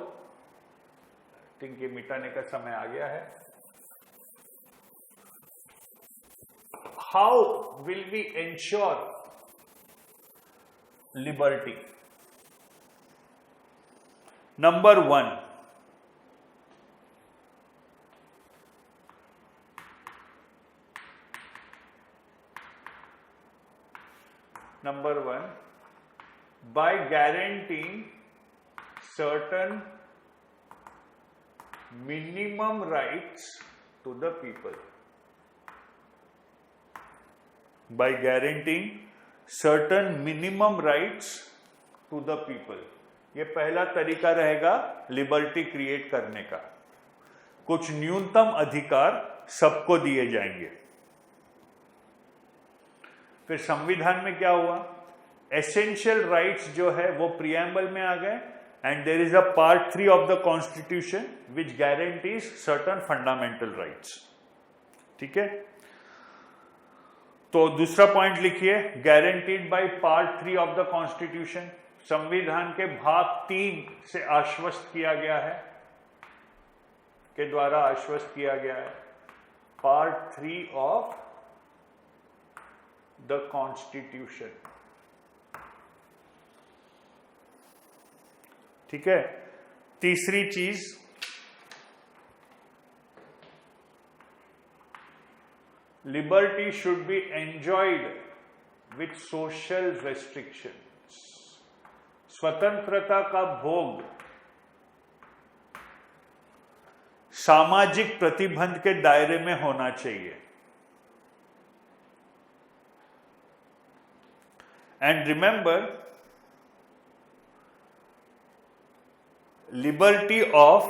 थिंक ये मिटाने का समय आ गया है। How will we ensure liberty? Number 1, by guaranteeing certain minimum rights to the people. By guaranteeing certain minimum rights to the people. ये पहला तरीका रहेगा लिबर्टी क्रिएट करने का। कुछ न्यूनतम अधिकार सबको दिए जाएंगे। फिर संविधान में क्या हुआ? एसेंशियल राइट्स जो है वो प्रियम्बल में आ गए, and there is a part 3 of the constitution which guarantees certain fundamental rights. ठीक है, तो दूसरा पॉइंट लिखिए, guaranteed by part 3 of the constitution. संविधान के भाग 3 से आश्वस्त किया गया है, के द्वारा आश्वस्त किया गया है। Part 3 of the constitution. ठीक है, तीसरी चीज, liberty should be enjoyed with social restrictions. स्वतंत्रता का भोग सामाजिक प्रतिबंध के दायरे में होना चाहिए। And remember, liberty of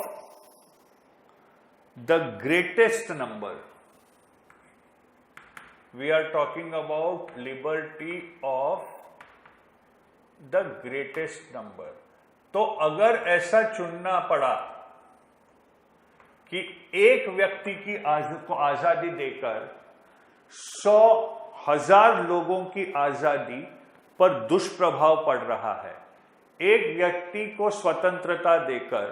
the greatest number. We are talking about liberty of the greatest number. तो अगर ऐसा चुनना पड़ा कि एक व्यक्ति की को आजादी देकर 100,000 लोगों की आजादी पर दुष्प्रभाव पड़ रहा है, एक व्यक्ति को स्वतंत्रता देकर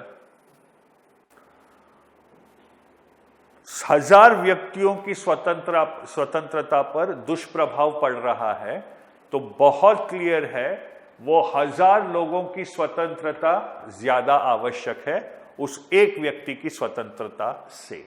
1000 व्यक्तियों की स्वतंत्रता पर दुष्प्रभाव पड़ रहा है, तो बहुत क्लियर है वो 1000 लोगों की स्वतंत्रता ज्यादा आवश्यक है उस एक व्यक्ति की स्वतंत्रता से।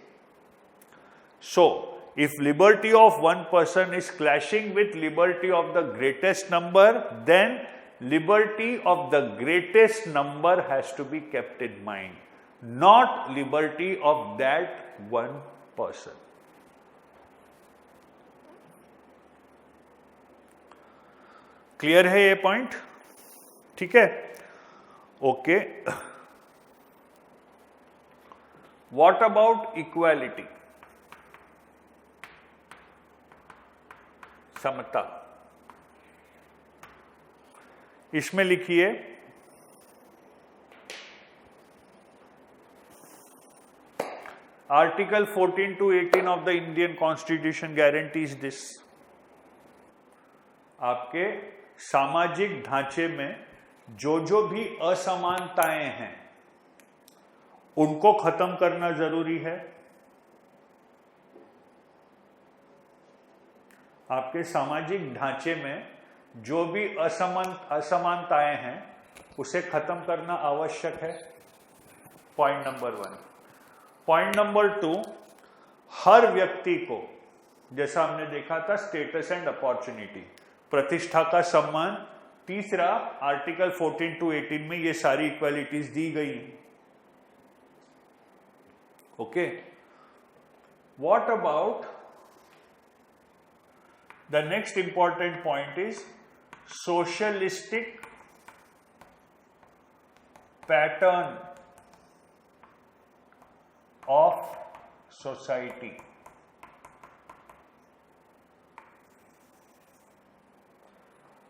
सो if liberty of one person is clashing with liberty of the greatest number, then liberty of the greatest number has to be kept in mind, not liberty of that one person. Clear है ये point? ठीक है, okay. What about equality? समता। इसमें लिखिए, article 14 to 18 of the Indian constitution guarantees this. आपके सामाजिक ढांचे में जो भी असमानताएं हैं उनको खत्म करना जरूरी है। आपके सामाजिक ढांचे में जो भी असमानताएं हैं उसे खत्म करना आवश्यक है। Point number 1। पॉइंट नंबर 2, हर व्यक्ति को, जैसा हमने देखा था, स्टेटस एंड अपॉर्चुनिटी, प्रतिष्ठा का सम्मान। तीसरा, आर्टिकल 14 to 18 में ये सारी इक्वालिटीज दी गई। Okay, what about the next important point is socialistic pattern of society.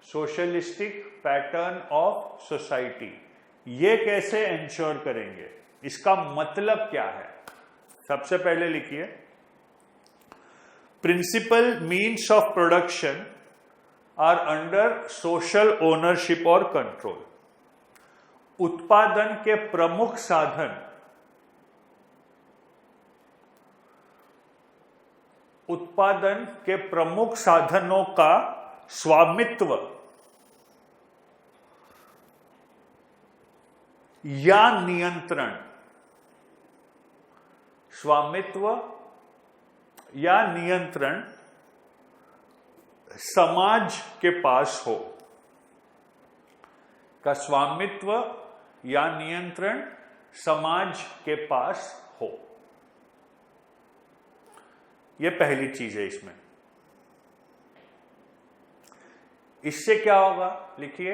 Socialistic pattern of society, ये कैसे इंश्योर करेंगे? इसका मतलब क्या है? सबसे पहले लिखिए, principal means of production are under social ownership और कंट्रोल। उत्पादन के प्रमुख साधन उत्पादन के प्रमुख साधनों का स्वामित्व या नियंत्रण, स्वामित्व या नियंत्रण समाज के पास हो, का स्वामित्व या नियंत्रण समाज के पास हो। यह पहली चीज है इसमें। इससे क्या होगा, लिखिए,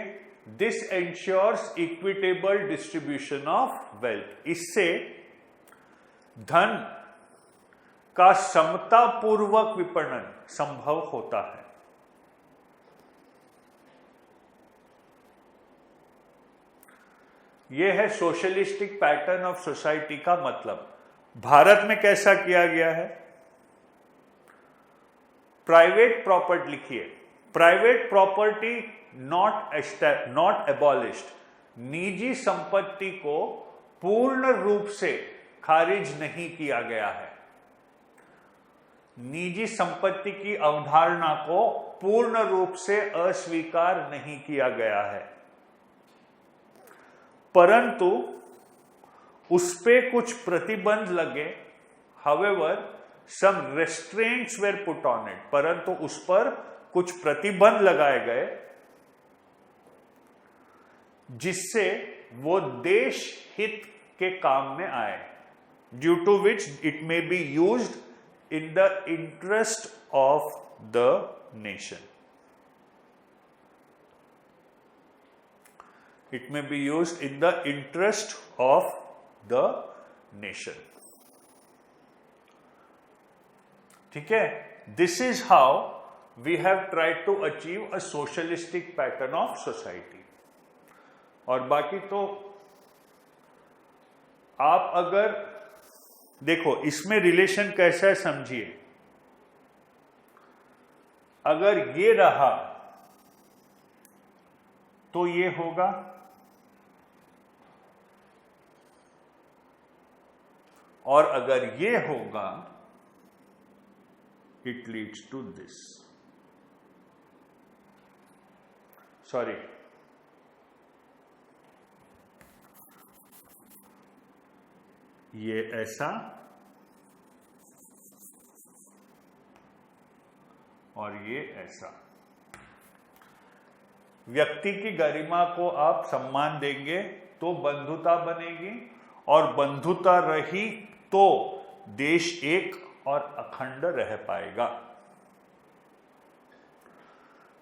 this ensures equitable distribution of wealth. इससे धन का समतापूर्वक विपणन संभव होता है। यह है सोशलिस्टिक पैटर्न ऑफ सोसाइटी का मतलब। भारत में कैसा किया गया है? प्राइवेट प्रॉपर्टी, लिखिए, प्राइवेट प्रॉपर्टी नॉट एबॉलिश्ड। निजी संपत्ति को पूर्ण रूप से खारिज नहीं किया गया है। निजी संपत्ति की अवधारणा को पूर्ण रूप से अस्वीकार नहीं किया गया है, परंतु उस पे कुछ प्रतिबंध लगे। However, some restraints were put on it, परंतु उस पर कुछ प्रतिबंध लगाए गए जिससे वो देश हित के काम में आए, due to which it may be used in the interest of the nation. It may be used in the interest of the nation. ठीक है? This is how we have tried to achieve a socialistic pattern of society. और बाकी तो आप अगर देखो इसमें relation कैसा है समझिए। अगर ये रहा तो ये होगा, और अगर ये होगा, it leads to this. Sorry. ये ऐसा और ये ऐसा। व्यक्ति की गरिमा को आप सम्मान देंगे तो बंधुता बनेगी, और बंधुता रही तो देश एक और अखंड रह पाएगा।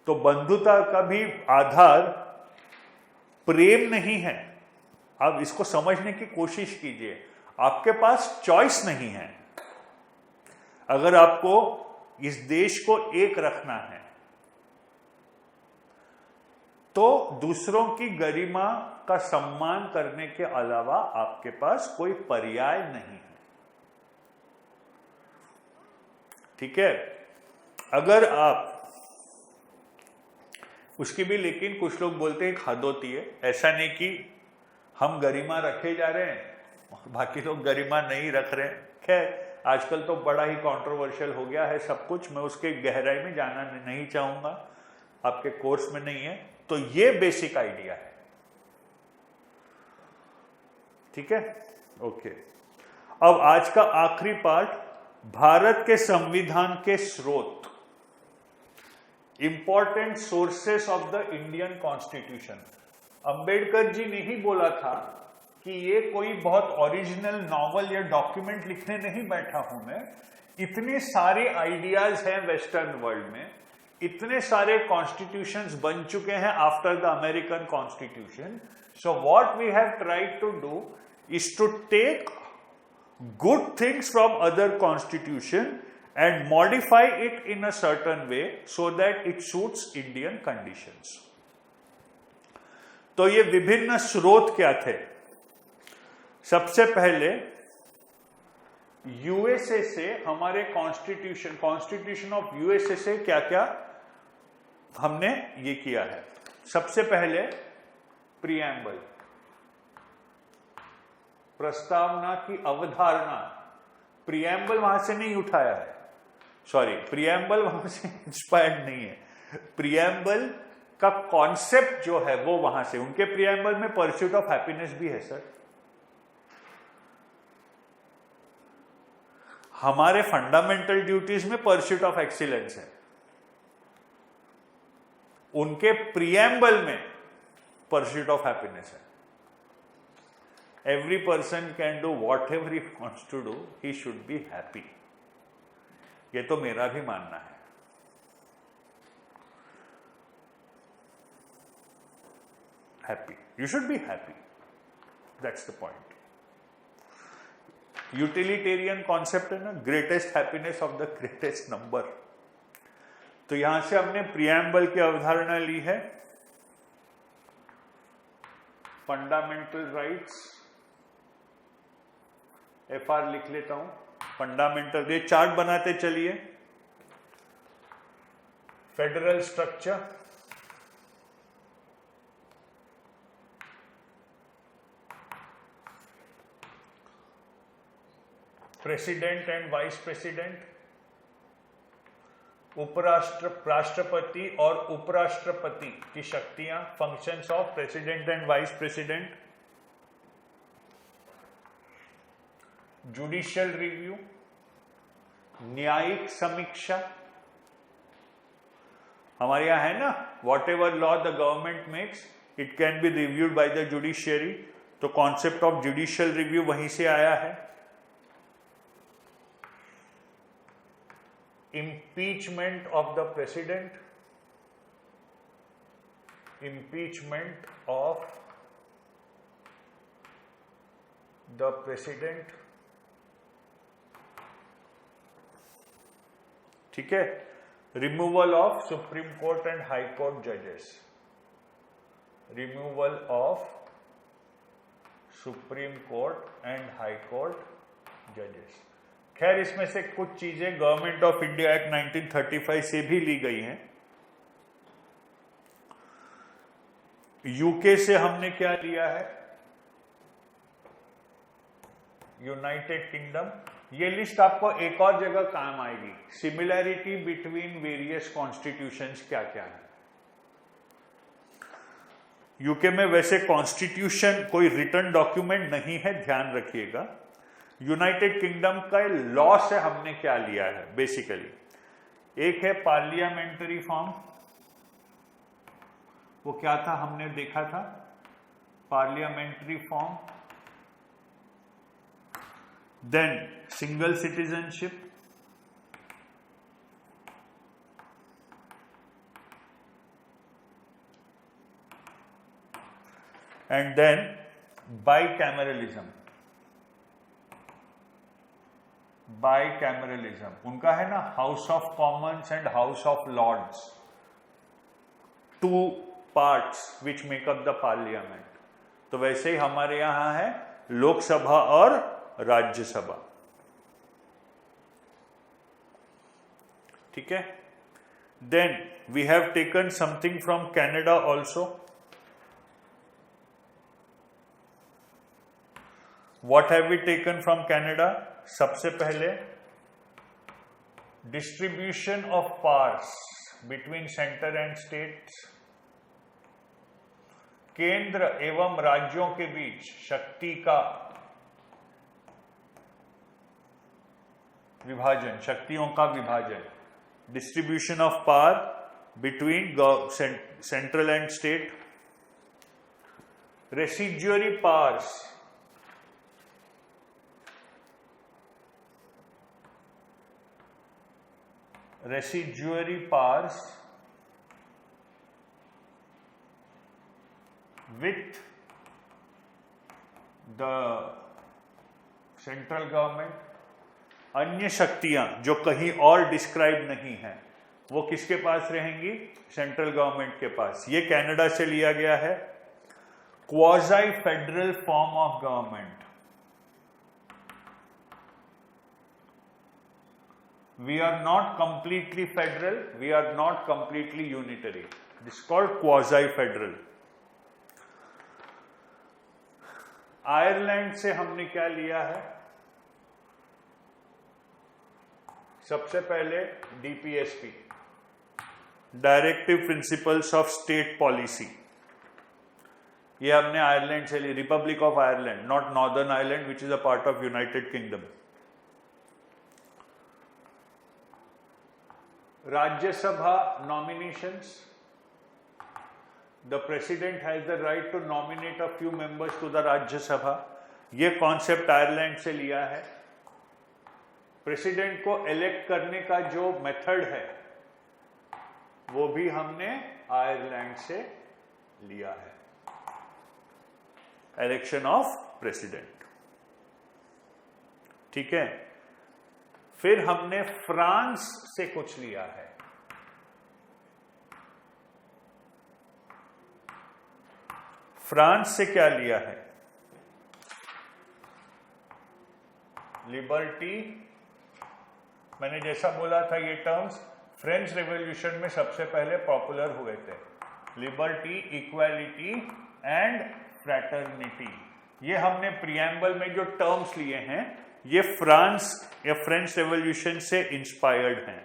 तो बंधुता का भी आधार प्रेम नहीं है। आप इसको समझने की कोशिश कीजिए। आपके पास चॉइस नहीं है। अगर आपको इस देश को एक रखना है तो दूसरों की गरिमा का सम्मान करने के अलावा आपके पास कोई पर्याय नहीं है। ठीक है? अगर आप उसकी भी, लेकिन कुछ लोग बोलते हैं हद होती है। ऐसा नहीं कि हम गरिमा रखे जा रहे हैं बाकी लोग गरिमा नहीं रख रहे हैं। खैर, आजकल तो बड़ा ही कंट्रोवर्शियल हो गया है सब कुछ। मैं उसके गहराई में जाना नहीं चाहूंगा, आपके कोर्स में नहीं है। तो ये बेसिक आइडिया है। ठीक है? ओके। अब आज का आखिरी पार्ट, भारत के संविधान के स्रोत, important sources of the Indian constitution. Ambedkar ji ने ही बोला था कि ये कोई बहुत ओरिजिनल नॉवल या डॉक्यूमेंट लिखने नहीं बैठा हूं मैं। इतने सारे आइडियाज हैं वेस्टर्न वर्ल्ड में, इतने सारे कॉन्स्टिट्यूशंस बन चुके हैं after the American constitution. So what we have tried to do is to take good things from other constitution and modify it in a certain way so that it suits Indian conditions. तो ये विभिन्न स्रोत क्या थे? सबसे पहले USA से हमारे कॉन्स्टिट्यूशन ऑफ यूएसए से क्या क्या हमने ये किया है। सबसे पहले प्रीएम्बल, प्रस्तावना की अवधारणा। प्रीएम्बल वहां से नहीं उठाया है, सॉरी, प्रियम्बल वहां से इंस्पायर्ड नहीं है, प्रियम्बल का कॉन्सेप्ट जो है वो वहां से, उनके प्रियम्बल में परस्यूट ऑफ हैप्पीनेस भी है सर। हमारे फंडामेंटल ड्यूटीज में परस्यूट ऑफ एक्सीलेंस है, उनके प्रियम्बल में परस्यूट ऑफ हैप्पीनेस है। Every person can do whatever he wants to do, he should be happy. ये तो मेरा भी मानना है। Happy, you should be happy, that's the point. Utilitarian concept है ना, greatest happiness of the greatest number. तो यहां से हमने प्रियम्बल की अवधारणा ली है, फंडामेंटल राइट्स, FR लिख लेता हूं, फंडामेंटल, ये चार्ट बनाते चलिए। Federal structure, president and vice president, राष्ट्रपति और उपराष्ट्रपति की शक्तियां, functions of president and vice president, judicial review, न्यायिक समीक्षा। हमारे यहां है ना, what ever law the government makes it can be reviewed by the judiciary, तो कॉन्सेप्ट ऑफ जुडिशियल रिव्यू वहीं से आया है। Impeachment of the president, impeachment of the president, ठीक है। Removal of supreme court and high court जजेस, removal of supreme court and high court जजेस। खैर, इसमें से कुछ चीजें गवर्नमेंट ऑफ इंडिया एक्ट 1935 से भी ली गई हैं। यूके से हमने क्या लिया है, यूनाइटेड किंगडम। ये लिस्ट आपको एक और जगह काम आएगी, सिमिलैरिटी बिटवीन वेरियस कॉन्स्टिट्यूशंस क्या क्या है। यूके में वैसे कॉन्स्टिट्यूशन कोई रिटन डॉक्यूमेंट नहीं है, ध्यान रखिएगा। यूनाइटेड किंगडम का लॉ से हमने क्या लिया है, बेसिकली एक है पार्लियामेंट्री फॉर्म, वो क्या था हमने देखा था, parliamentary form, then single citizenship, and then bicameralism. Bicameralism उनका है ना, House of Commons and House of Lords, two parts which make up the parliament. तो वैसे ही हमारे यहां है लोकसभा और राज्यसभा, ठीक है। Then we have taken something from Canada also. What have we taken from Canada? सबसे पहले distribution of powers between centre and states, केंद्र एवं राज्यों के बीच शक्ति का विभाजन, शक्तियों का विभाजन, distribution of power between central and state, residuary powers, residuary powers with the central government। अन्य शक्तियां जो कहीं और डिस्क्राइब नहीं है वो किसके पास रहेंगी? सेंट्रल गवर्नमेंट के पास। ये कनाडा से लिया गया है। Quasi federal form of government, we are not completely federal, we are not completely unitary, this is called quasi federal। Ireland से हमने क्या लिया है? सबसे पहले DPSP, Directive Principles of State Policy, ये हमने आयरलैंड से ली, Republic of Ireland, not Northern Ireland which is a part of United Kingdom. Rajya Sabha nominations, the president has the right to nominate a few members to the Rajya Sabha, ये concept Ireland से लिया है। President को elect करने का जो मेथड है वो भी हमने आयरलैंड से लिया है, इलेक्शन ऑफ प्रेसिडेंट। ठीक है, फिर हमने फ्रांस से कुछ लिया है। फ्रांस से क्या लिया है? लिबर्टी, मैंने जैसा बोला था ये टर्म्स फ्रेंच रेवोल्यूशन में सबसे पहले पॉपुलर हुए थे, लिबर्टी, इक्वालिटी एंड फ्रैटर्निटी। ये हमने प्रियम्बल में जो टर्म्स लिए हैं ये फ्रांस या फ्रेंच रेवोल्यूशन से इंस्पायर्ड हैं।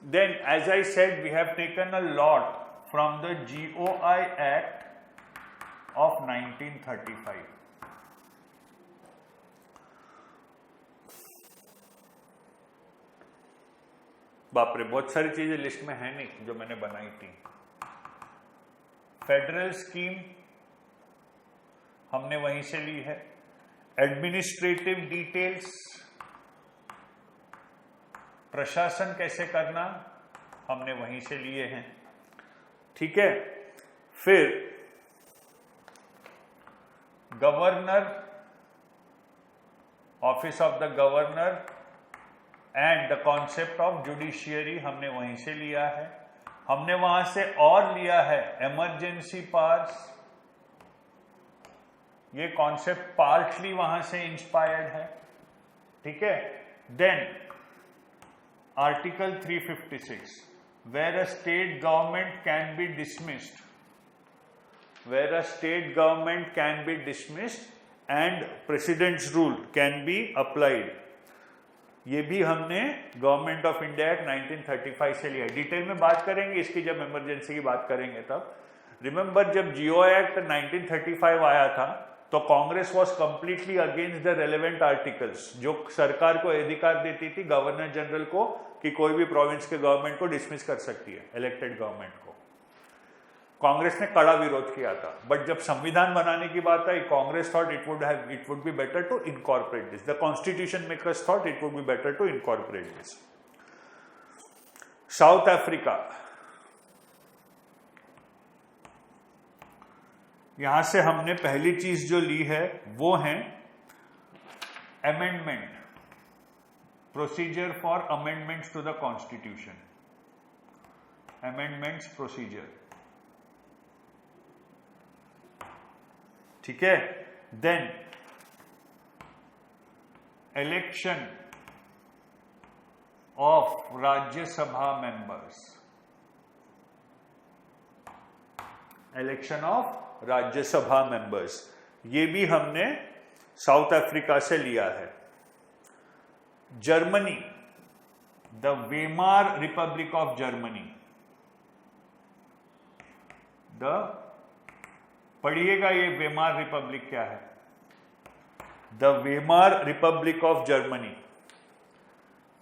Then as I said we have taken a lot from the GOI act of 1935। बाप रे, बहुत सारी चीजें लिस्ट में है नहीं जो मैंने बनाई थी। फेडरल स्कीम हमने वहीं से ली है। एडमिनिस्ट्रेटिव डिटेल्स, प्रशासन कैसे करना, हमने वहीं से लिए हैं। ठीक है, फिर governor, office of the governor and the concept of judiciary हमने वहीं से लिया है। हमने वहां से और लिया है इमरजेंसी पावर्स, ये कॉन्सेप्ट पार्टली वहां से इंस्पायर्ड है। ठीक है, then article 356, where a state government can be dismissed, where a state government can be dismissed and president's rule can be applied, ये भी हमने गवर्नमेंट ऑफ इंडिया एक्ट 1935 से लिया। डिटेल में बात करेंगे इसकी जब इमरजेंसी की बात करेंगे तब। रिमेंबर जब GOI एक्ट 1935 आया था तो Congress was completely against the relevant articles, जो सरकार को अधिकार देती थी गवर्नर जनरल को कि कोई भी प्रोविंस के गवर्नमेंट को डिसमिस कर सकती है, इलेक्टेड गवर्नमेंट को। कांग्रेस ने कड़ा विरोध किया था, बट जब संविधान बनाने की बात आई Congress thought it would be better to incorporate this, the constitution makers thought it would be better to incorporate this. South Africa, यहां से हमने पहली चीज जो ली है वो है amendment, procedure for amendments to the constitution, amendments procedure. ठीक है, then election of Rajya Sabha members, election of Rajya Sabha members, ये भी हमने साउथ अफ्रीका से लिया है। Germany, the Weimar Republic of Germany, पढ़िएगा ये वेमार रिपब्लिक क्या है। The Weimar Republic of Germany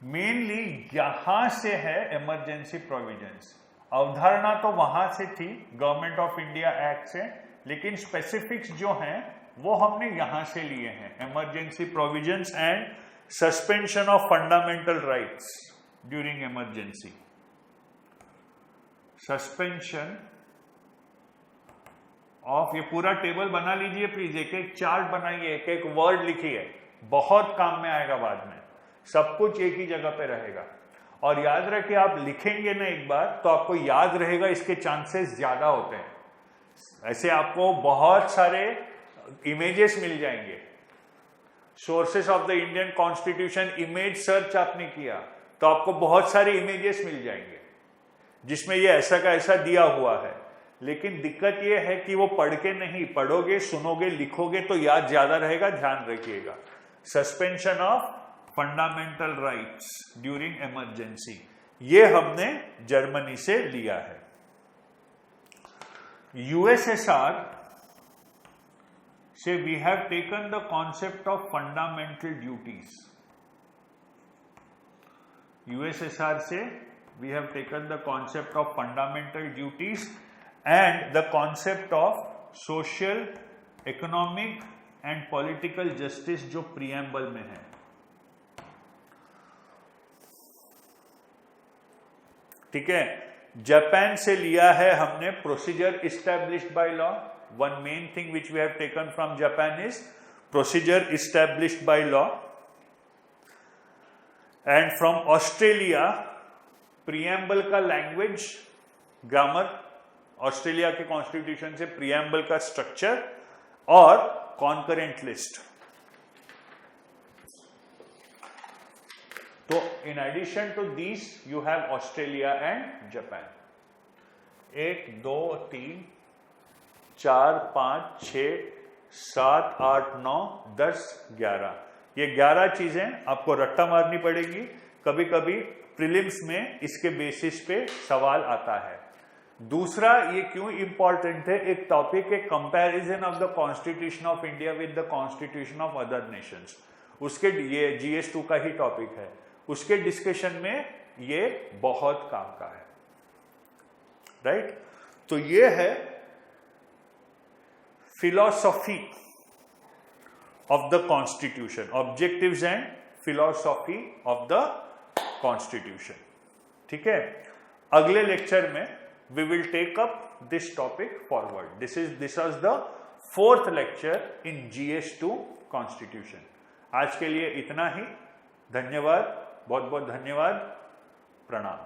mainly यहां से है इमरजेंसी प्रोविजंस, अवधारणा तो वहां से थी गवर्नमेंट ऑफ इंडिया एक्ट से, लेकिन स्पेसिफिक्स जो हैं वो हमने यहां से लिए हैं। Emergency provisions and suspension of fundamental rights during emergency, suspension of, ये पूरा टेबल बना लीजिए प्लीज, एक एक चार्ट बनाइए, एक एक वर्ड लिखिए, बहुत काम में आएगा बाद में, सब कुछ एक ही जगह पे रहेगा। और याद रखिए आप लिखेंगे ना एक बार तो आपको याद रहेगा, इसके चांसेस ज्यादा होते हैं। ऐसे आपको बहुत सारे इमेजेस मिल जाएंगे। Sources of the Indian constitution image search आपने किया तो आपको बहुत सारे इमेजेस मिल जाएंगे जिसमें ये ऐसा का ऐसा दिया हुआ है। लेकिन दिक्कत ये है कि वो पढ़ के नहीं, पढ़ोगे, सुनोगे, लिखोगे तो याद ज्यादा रहेगा, ध्यान रखिएगा। Suspension of fundamental rights during emergency, ये हमने जर्मनी से लिया है। यूएसएसआर से we have taken the concept of fundamental duties. USSR से we have taken the concept of fundamental duties and the concept of social, economic and political justice जो preamble में है। ठीक है, जापान से लिया है हमने procedure established by law। One main thing which we have taken from Japan is procedure established by law, and from Australia preamble का लैंग्वेज, ग्रामर, ऑस्ट्रेलिया के कॉन्स्टिट्यूशन से प्रियम्बल का स्ट्रक्चर और कॉन्करेंट लिस्ट। तो in addition to this you have Australia and Japan. 1 2 3 4 5 6 7 8 9 10 11, ये 11 चीजें आपको रट्टा मारनी पड़ेगी। कभी कभी प्रीलिम्स में इसके बेसिस पे सवाल आता है। दूसरा, ये क्यों इंपॉर्टेंट है, एक टॉपिक है comparison of the constitution of India with the constitution of other Nations, उसके ये GS2 का ही टॉपिक है, उसके डिस्कशन में ये बहुत काम का है। राइट, तो ये है philosophy of the constitution, objectives and philosophy of the constitution. ठीक है, अगले लेक्चर में we will take up this topic forward. This was the 4th lecture in GS2 constitution. आज के लिए इतना ही। धन्यवाद, बहुत बहुत धन्यवाद, प्रणाम।